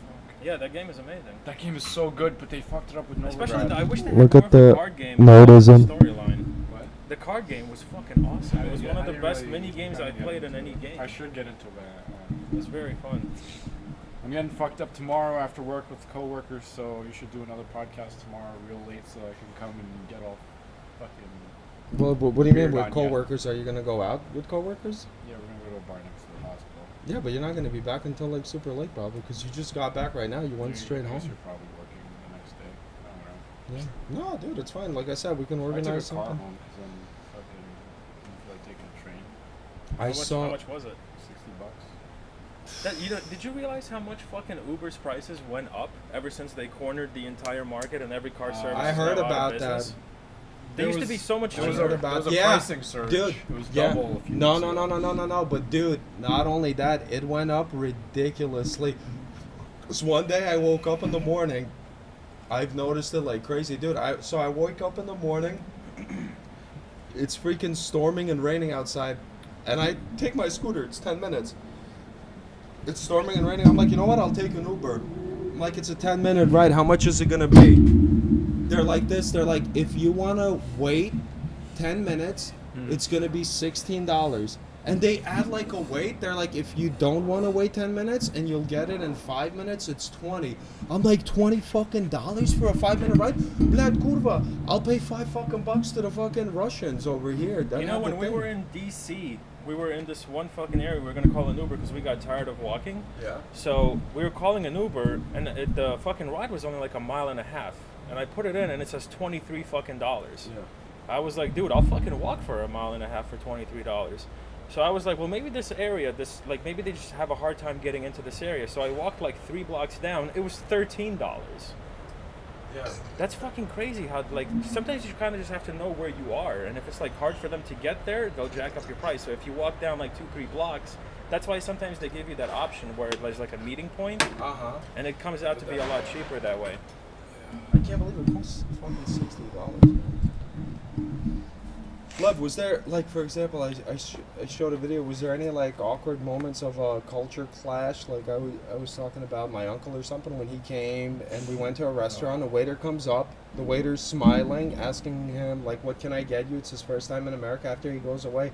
yeah, that game is amazing. That game is so good, but they fucked it up with Especially, Novigrad. I wish they had Look more at of a the card game nerdism. storyline. What? The card game was fucking awesome. It was Yeah, one of I the didn't best really mini games kinda I get played in into any it. game. I should get into that. It was very fun. I'm getting fucked up tomorrow after work with coworkers, so you should do another podcast tomorrow real late so I can come and get all fucking... Well, what do you mean Weird with on ya. coworkers? Are you gonna go out with coworkers? Yeah, we're gonna go to a bar next to the hospital. Yeah, but you're not gonna be back until like super late, probably, because you just got back right now. You went Yeah, straight I guess home. You're probably working the next day. I don't know. Yeah. No, dude, it's fine. Like I said, we can I took a organize car something. home because I'm fucking... I feel like taking a train. I saw. How much was it? $60. That, did you realize how much fucking Uber's prices went up ever since they cornered the entire market and every car service? I is heard now out of about business? that. They used to be so much There was cheaper. a, there was a Yeah, pricing surge. dude. It was Yeah. double. A few No, weeks no, no, ago. no, no, no, no. But dude, not only that, it went up ridiculously. 'Cause one day I woke up in the morning. I've noticed it like crazy, dude. I wake up in the morning. It's freaking storming and raining outside, and I take my scooter. It's 10 minutes. It's storming and raining. I'm like, you know what? I'll take an Uber. I'm like, it's a 10-minute ride. How much is it gonna be? They're like this. They're like, if you wanna wait 10 minutes, it's gonna be $16. And they add like a wait. They're like, if you don't want to wait 10 minutes and you'll get it in 5 minutes, it's 20. I'm like, 20 fucking dollars for a 5-minute ride? Blad kurva, I'll pay $5 to the fucking Russians over here. That You know, have when the we thing. were in DC, we were in this one fucking area. We were gonna call an Uber because we got tired of walking. Yeah. So we were calling an Uber, and the fucking ride was only like a mile and a half. And I put it in, and it says $23 fucking dollars. Yeah. I was like, dude, I'll fucking walk for a mile and a half for $23. So I was like, well, maybe this area, maybe they just have a hard time getting into this area. So I walked like 3 blocks down. It was $13. Yeah. That's fucking crazy how, like, sometimes you kind of just have to know where you are. And if it's, like, hard for them to get there, they'll jack up your price. So if you walk down, like, 2-3 blocks, that's why sometimes they give you that option where there's, like, a meeting point. Uh-huh. And it comes out to be a lot cheaper that way. I can't believe it costs fucking $60, man. Lev, was there, like, for example, I showed a video, was there any, like, awkward moments of a culture clash? Like, I was talking about my uncle or something when he came, and we went to a restaurant, a waiter comes up, the waiter's smiling, asking him, like, what can I get you? It's his first time in America after he goes away.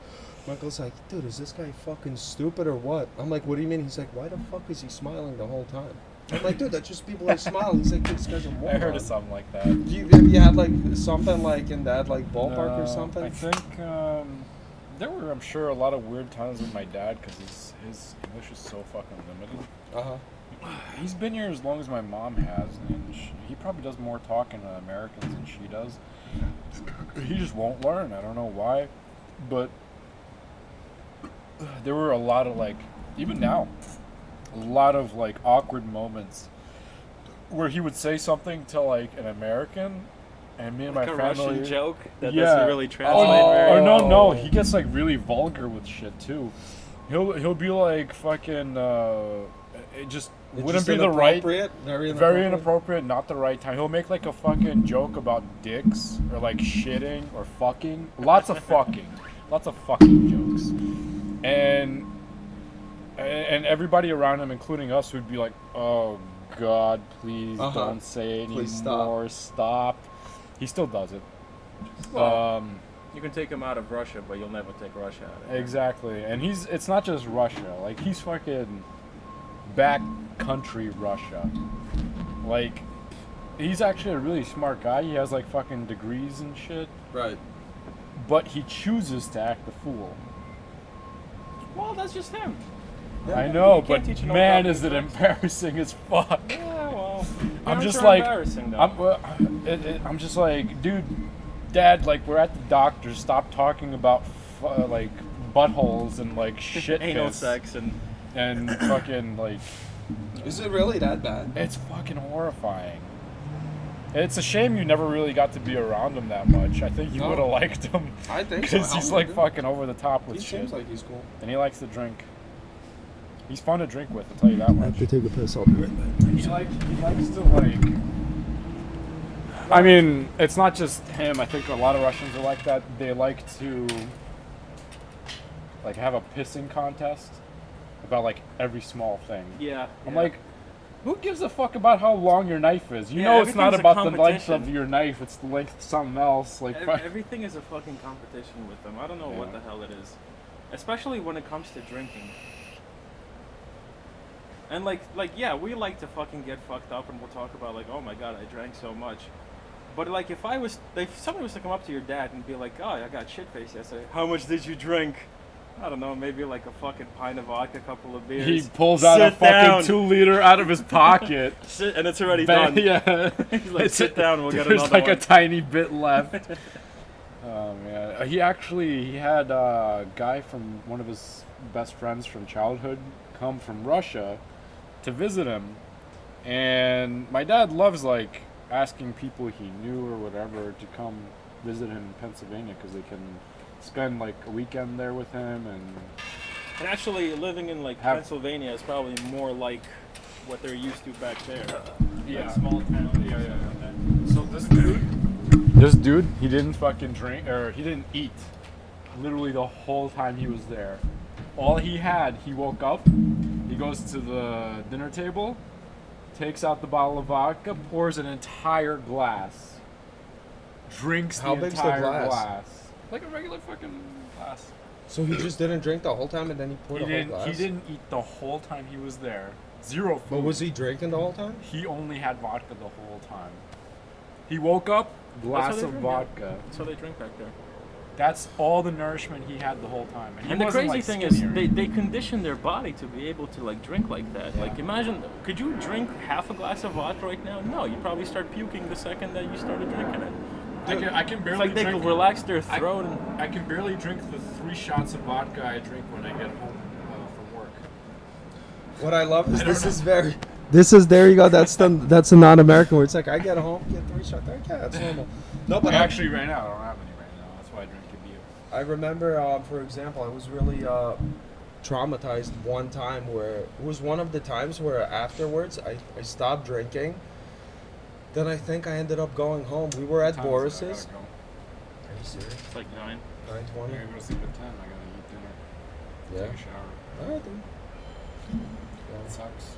My uncle's like, dude, is this guy fucking stupid or what? I'm like, what do you mean? He's like, why the fuck is he smiling the whole time? I'm like, dude, that's just people are smiling. He's like, this guy's a moron. I heard of something like that. Have you had like something like in that like ballpark or something? I think there were, I'm sure, a lot of weird times with my dad because his English is so fucking limited. He's been here as long as my mom has, and he probably does more talking to Americans than she does. He just won't learn. I don't know why, but there were a lot of, like, even now, a lot of, like, awkward moments where he would say something to, like, an American, and me and Like my a family... Russian joke that Yeah. doesn't really translate Or very well. no, he gets, like, really vulgar with shit, too. He'll be, like, fucking, it just wouldn't be the right... Very inappropriate, not the right time. He'll make, like, a fucking joke about dicks, or, like, shitting, or fucking. Lots of fucking. Lots of fucking jokes. And everybody around him, including us, would be like, oh, God, please don't say anymore. Stop. He still does it. Well, you can take him out of Russia, but you'll never take Russia out of him. Exactly. And it's not just Russia. Like, he's fucking backcountry Russia. Like, he's actually a really smart guy. He has, like, fucking degrees and shit. Right. But he chooses to act the fool. Well, that's just him. I know, You can't but teach an old man, dog is it new tricks. embarrassing as fuck. Yeah, well, I'm parents just are like, embarrassing, though. I'm just like, dude, Dad, like, we're at the doctor. Stop talking about like buttholes and like shit Anal piss sex and fucking like. Is it really that bad? It's fucking horrifying. It's a shame you never really got to be around him that much. I think you No. would have liked him. I think so. Because he's like fucking over the top with He shit. seems like he's cool. And he likes to drink. He's fun to drink with, I'll tell you that I much. have to take a piss. I'll be right back. He likes to like I mean, it's not just him. I think a lot of Russians are like that. They like to like have a pissing contest about like every small thing. Yeah. I'm yeah. like, who gives a fuck about how long your knife is? You Yeah, know, it's not everything's a about the length of competition. your knife. It's the length of something else. Like, Everything is a fucking competition with them. I don't know what Yeah. the hell it is, especially when it comes to drinking. And like yeah, we like to fucking get fucked up, and we'll talk about like, oh my god, I drank so much. But like, if somebody was to come up to your dad and be like, oh, I got shit faced yesterday. How much did you drink? I don't know, maybe like a fucking pint of vodka, a couple of beers. he pulls out a Sit fucking down. 2-liter out of his pocket. Sit, and it's already done. Yeah. He's like, sit down, we'll get There's another like one. a tiny bit left. Oh man, he had a guy from one of his best friends from childhood come from Russia to visit him, and my dad loves like asking people he knew or whatever to come visit him in Pennsylvania because they can spend like a weekend there with him. And actually, living in like Pennsylvania is probably more like what they're used to back there. Yeah. Like small town. Yeah. So this dude, he didn't fucking drink or he didn't eat. Literally the whole time he was there. All he had, he woke up, he goes to the dinner table, takes out the bottle of vodka, pours an entire glass, drinks How the big's the entire glass? like a regular fucking glass. So he just didn't drink the whole time, and then he poured a whole glass. He didn't eat the whole time he was there. Zero food. But was he drinking the whole time? He only had vodka the whole time. He woke up, glass they of drink, vodka. That's how they drink back there. That's all the nourishment he had the whole time. And the wasn't, crazy like, thing is, skinnier. they condition their body to be able to like drink like that. Like imagine, could you drink half a glass of vodka right now? No, you'd probably start puking the second that you started drinking it. I can It's barely like they drink. could relax their throat. And I can barely drink the 3 shots of vodka I drink when I get home from work. What I love is there you go. That's the non-American word. It's like I get home, get 3 shots. Yeah, that's normal. No, but Actually, right now I don't have any right now. That's why I drink a beer. I remember, for example, I was really traumatized one time where it was one of the times where afterwards I stopped drinking. Then I think I ended up going home. We were at Boris's. I gotta go. Are you serious? it's like 9. 9:20. I'm gonna go to sleep at 10. I gotta eat dinner. Yeah. Take a shower. All right, dude. That Yeah, sucks.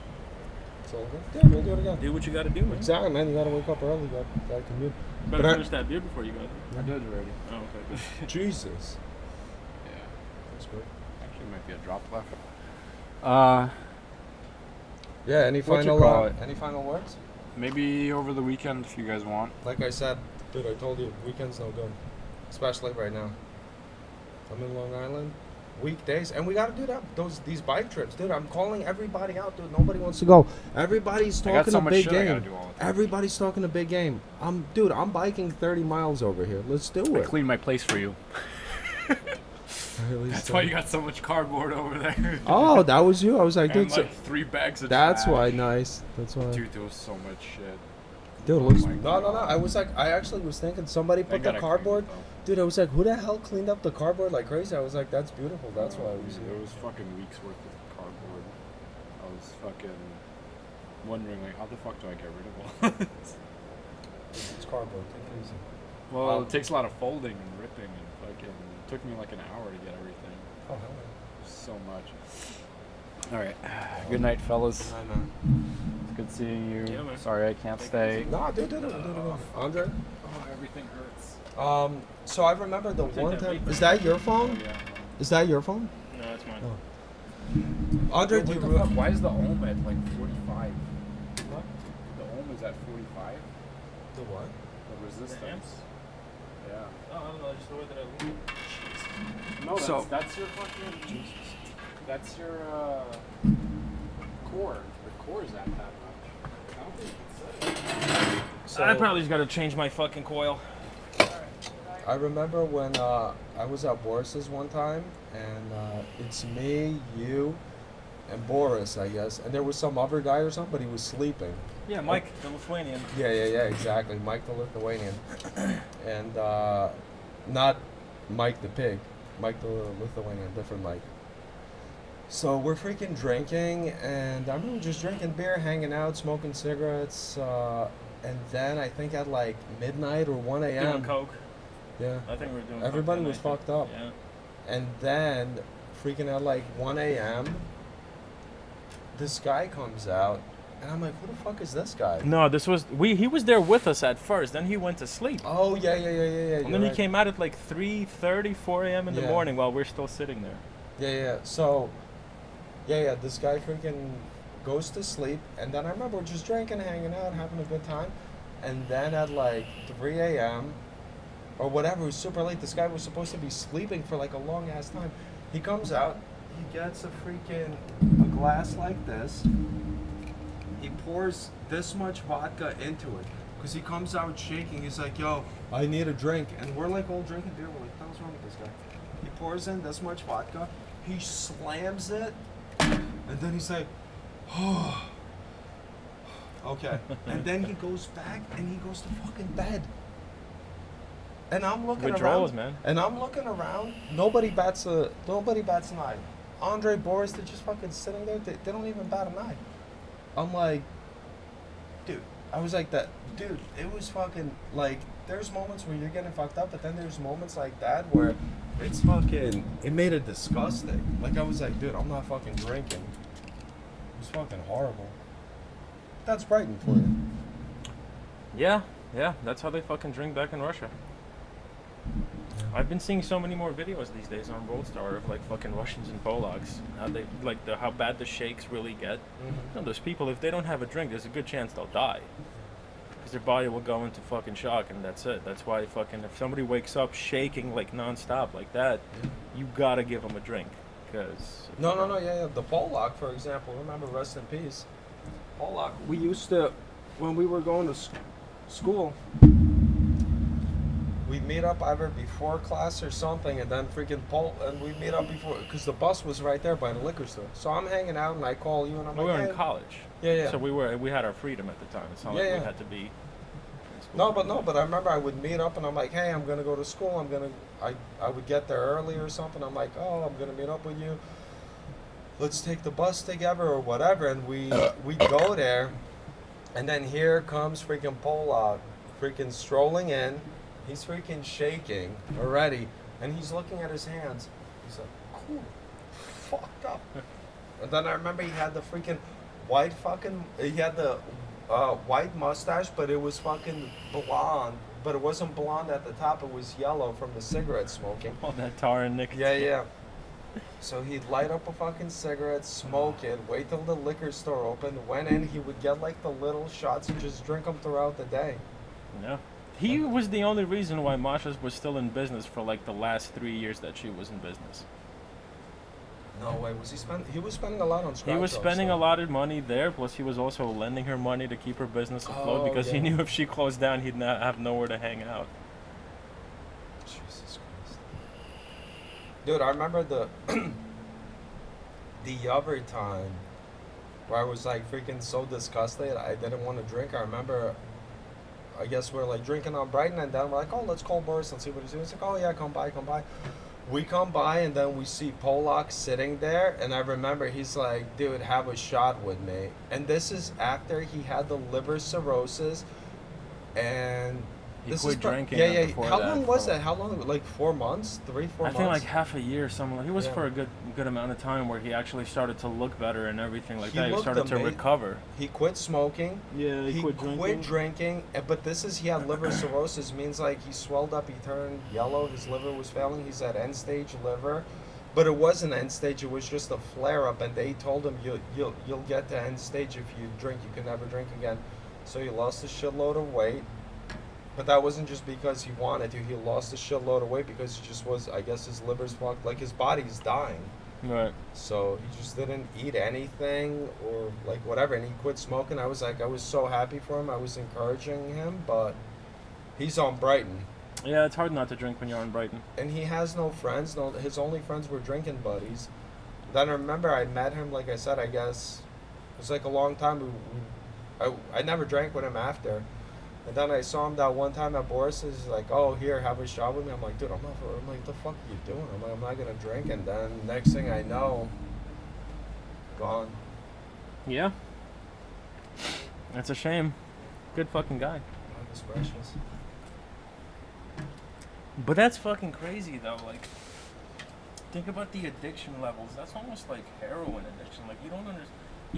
it's all good. Yeah, we'll do it again. Do what you got to do, man. Exactly, man. You gotta wake up early. You gotta commute. Better But I- finish that beer before you go. I did already. Oh, okay. Good. Jesus. Yeah. That's good. Actually, might be a drop left. Yeah. Any What you final call it? any final words? Maybe over the weekend if you guys want. Like I said, dude, I told you, weekends no good, especially right now. I'm in Long Island, weekdays, and we got to do that. These bike trips, dude. I'm calling everybody out, dude. Nobody wants to go. Everybody's I got talking so a much big shit I gotta game. do all the time. Everybody's talking a big game. I'm biking 30 miles over here. Let's do I it. cleaned my place for you. Really That's do. why you got so much cardboard over there. Oh, that was you. I was like, And dude. like 3 bags of That's trash. why nice. That's why. Dude, there was so much shit. Dude, Oh looks, my no. God. I was like, I actually was thinking somebody I put the gotta clean it, cardboard. though. Dude, I was like, who the hell cleaned up the cardboard like crazy? I was like, that's beautiful. That's why I was There here. was fucking weeks worth of cardboard. I was fucking wondering like, how the fuck do I get rid of all this? It's cardboard. Take it easy. Well, it takes a lot of folding and ripping and fucking. It took me like an hour to get everything. Oh, hell So much. All right. Good night, fellas. yeah. I know. It's good seeing you. Yeah, man. Sorry I can't stay. No, do it. Andre? Oh, everything hurts. So I remember the Take one that time. big Is that your phone? Yeah. Is that your phone? No, that's mine. Oh. Andre, do you Why is the ohm at like 45? What? The ohm is at 45? The what? The resistance. Yeah. Oh, I don't know. Just the way that I look. No, So- that's your fucking. Jesus. That's your core. The core is at that much. I don't think you can say. I probably just got to change my fucking coil. I remember when I was at Boris's one time, and it's me, you, and Boris, I guess, and there was some other guy or something, but he was sleeping. Yeah, Mike, the Lithuanian. Yeah, exactly. Mike the Lithuanian. And not Mike the pig. Mike the Lithuanian, different Mike. So we're freaking drinking, and I remember just drinking beer, hanging out, smoking cigarettes, And then I think at like midnight or 1 Doing a.m. coke. Yeah. I think we were doing. Everybody coke was that night, fucked up. Yeah. And then, freaking at like 1 a.m., this guy comes out, and I'm like, who the fuck is this guy? No, this was he was there with us at first. Then he went to sleep. Oh, yeah. And then he came out at like 3:30, 4 a.m. in the Yeah. morning while we're still sitting there. Yeah. So, this guy freaking goes to sleep, and then I remember just drinking, hanging out, having a good time. And then at like 3 a.m., or whatever, it was super late. This guy was supposed to be sleeping for like a long ass time. He comes out, he gets a glass like this. He pours this much vodka into it because he comes out shaking. He's like, "Yo, I need a drink," and we're like all drinking beer. We're like, "What's wrong with this guy?" He pours in this much vodka. He slams it, and then he's like, "Oh, okay." And then he goes back and he goes to fucking bed. And I'm looking Withdrawals, around, man. and I'm looking around. Nobody bats an eye. Andre, Boris, they're just fucking sitting there. They don't even bat an eye. I'm like, dude. I was like that, dude. It was fucking like. There's moments where you're getting fucked up, but then there's moments like that where it's fucking. It made it disgusting. Like I was like, dude, I'm not fucking drinking. It was fucking horrible. That's Brighton for you. Yeah. That's how they fucking drink back in Russia. I've been seeing so many more videos these days on World Star of like fucking Russians and Polacks. How they how bad the shakes really get. Mm-hmm. No, those people, if they don't have a drink, there's a good chance they'll die. Because their body will go into fucking shock, and that's it. That's why fucking if somebody wakes up shaking like nonstop like that, you gotta give them a drink. Cause No, yeah. The Polak, for example, remember, rest in peace. Polak. We used to, when we were going to school, we'd meet up either before class or something, and then and we'd meet up before, because the bus was right there by the liquor store. So I'm hanging out, and I call you, and I'm we like, were hey. in college. Yeah. So we had our freedom at the time. It's not like we had to be. No, but I remember I would meet up, and I'm like, hey, I'm gonna go to school. I would get there early or something. I'm like, oh, I'm gonna meet up with you. Let's take the bus together or whatever, and we go there, and then here comes freaking Polak, freaking strolling in. He's freaking shaking already, and he's looking at his hands. He's like, cool, fucked up. And then I remember he had the freaking white mustache, but it was fucking blonde. But it wasn't blonde at the top, it was yellow from the cigarette smoking. All that tar and nicotine. Yeah. So he'd light up a fucking cigarette, smoke it, wait till the liquor store opened, went in, he would get like the little shots and just drink them throughout the day. Yeah. He was the only reason why Masha was still in business for like the last 3 years that she was in business. No way, he was spending a lot on scratch. He was spending a lot of money there, plus he was also lending her money to keep her business afloat because he knew if she closed down, he'd not have nowhere to hang out. Jesus Christ. Dude, I remember the other time where I was like freaking so disgusted, I didn't want to drink. I remember, I guess we're like drinking on Brighton, and then we're like, oh, let's call Boris and see what he's doing. He's like, oh yeah, come by. We come by, and then we see Polak sitting there, and I remember he's like, dude, have a shot with me. And this is after he had the liver cirrhosis, and He quit drinking. Yeah. before How that long was for- that? How long? Like 4 months? 3-4 months? I think like half a year, something. He was Yeah. for a good amount of time where he actually started to look better and everything like He that. He looked started to amazing. recover. He quit smoking. Yeah, He quit drinking. But he had liver cirrhosis, means like he swelled up, he turned yellow, his liver was failing, he's at end stage liver. But it wasn't end stage, it was just a flare up, and they told him you'll get to end stage if you drink, you can never drink again. So he lost a shitload of weight. But that wasn't just because he wanted to, he lost a shitload of weight because he just was, I guess his liver's fucked, like his body's dying. Right. So he just didn't eat anything or like whatever, and he quit smoking. I was so happy for him. I was encouraging him, but he's on Brighton, Yeah, it's hard not to drink when you're on Brighton. and he has no friends. No, his only friends were drinking buddies. Then I remember I met him. Like I said, I guess it was like a long time. I never drank with him after. And then I saw him that one time at Boris's. He's like, "Oh, here, have a shot with me." I'm like, "Dude, I'm like, what the fuck are you doing?" I'm like, "I'm not gonna drink." And then next thing I know, gone. Yeah. It's a shame. Good fucking guy. Goodness gracious. But that's fucking crazy though. Like, think about the addiction levels. That's almost like heroin addiction. Like, you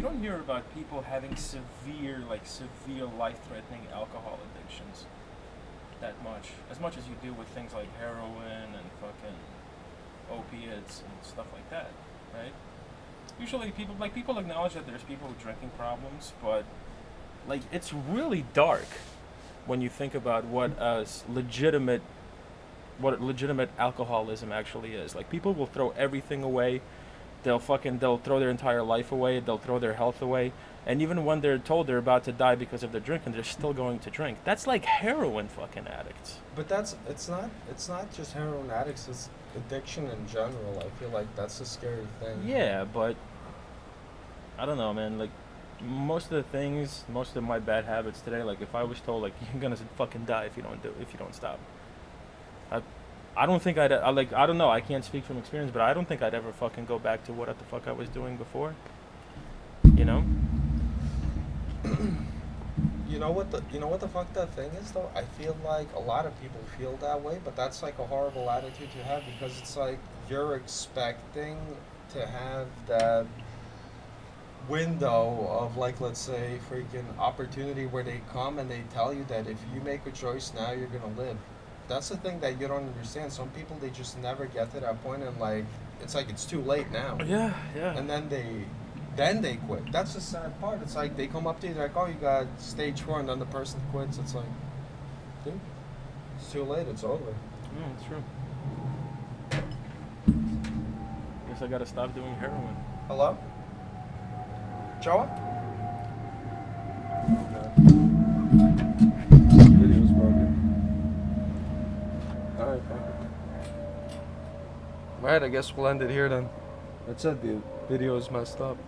don't hear about people having severe life-threatening alcohol addictions that much, as much as you do with things like heroin and fucking opiates and stuff like that, right? Usually people acknowledge that there's people with drinking problems, but like it's really dark when you think about what legitimate alcoholism actually is. Like, people will throw everything away. They'll throw their entire life away. They'll throw their health away. And even when they're told they're about to die because of their drinking, they're still going to drink. That's like heroin fucking addicts. But it's not just heroin addicts, it's addiction in general. I feel like that's a scary thing. Yeah, but I don't know, man. Like, most of my bad habits today, like if I was told like you're gonna fucking die if you don't stop, I don't think I don't know, I can't speak from experience, but I don't think I'd ever fucking go back to what the fuck I was doing before. You know? You know what the fucked up thing is though? I feel like a lot of people feel that way, but that's like a horrible attitude to have, because it's like you're expecting to have that window of, like, let's say freaking opportunity where they come and they tell you that if you make a choice now you're gonna live. That's the thing that you don't understand. Some people, they just never get to that point, and like it's too late now. Yeah. And then they quit. That's the sad part. It's like they come up to you, they're like, oh, you got stage 4, and then the person quits. It's like, dude, it's too late. It's over. Yeah, it's true. Guess I gotta stop doing heroin. Hello? Joa? Video's broken. Alright, fuck it. Alright, I guess we'll end it here then. That's it, dude. Video's messed up.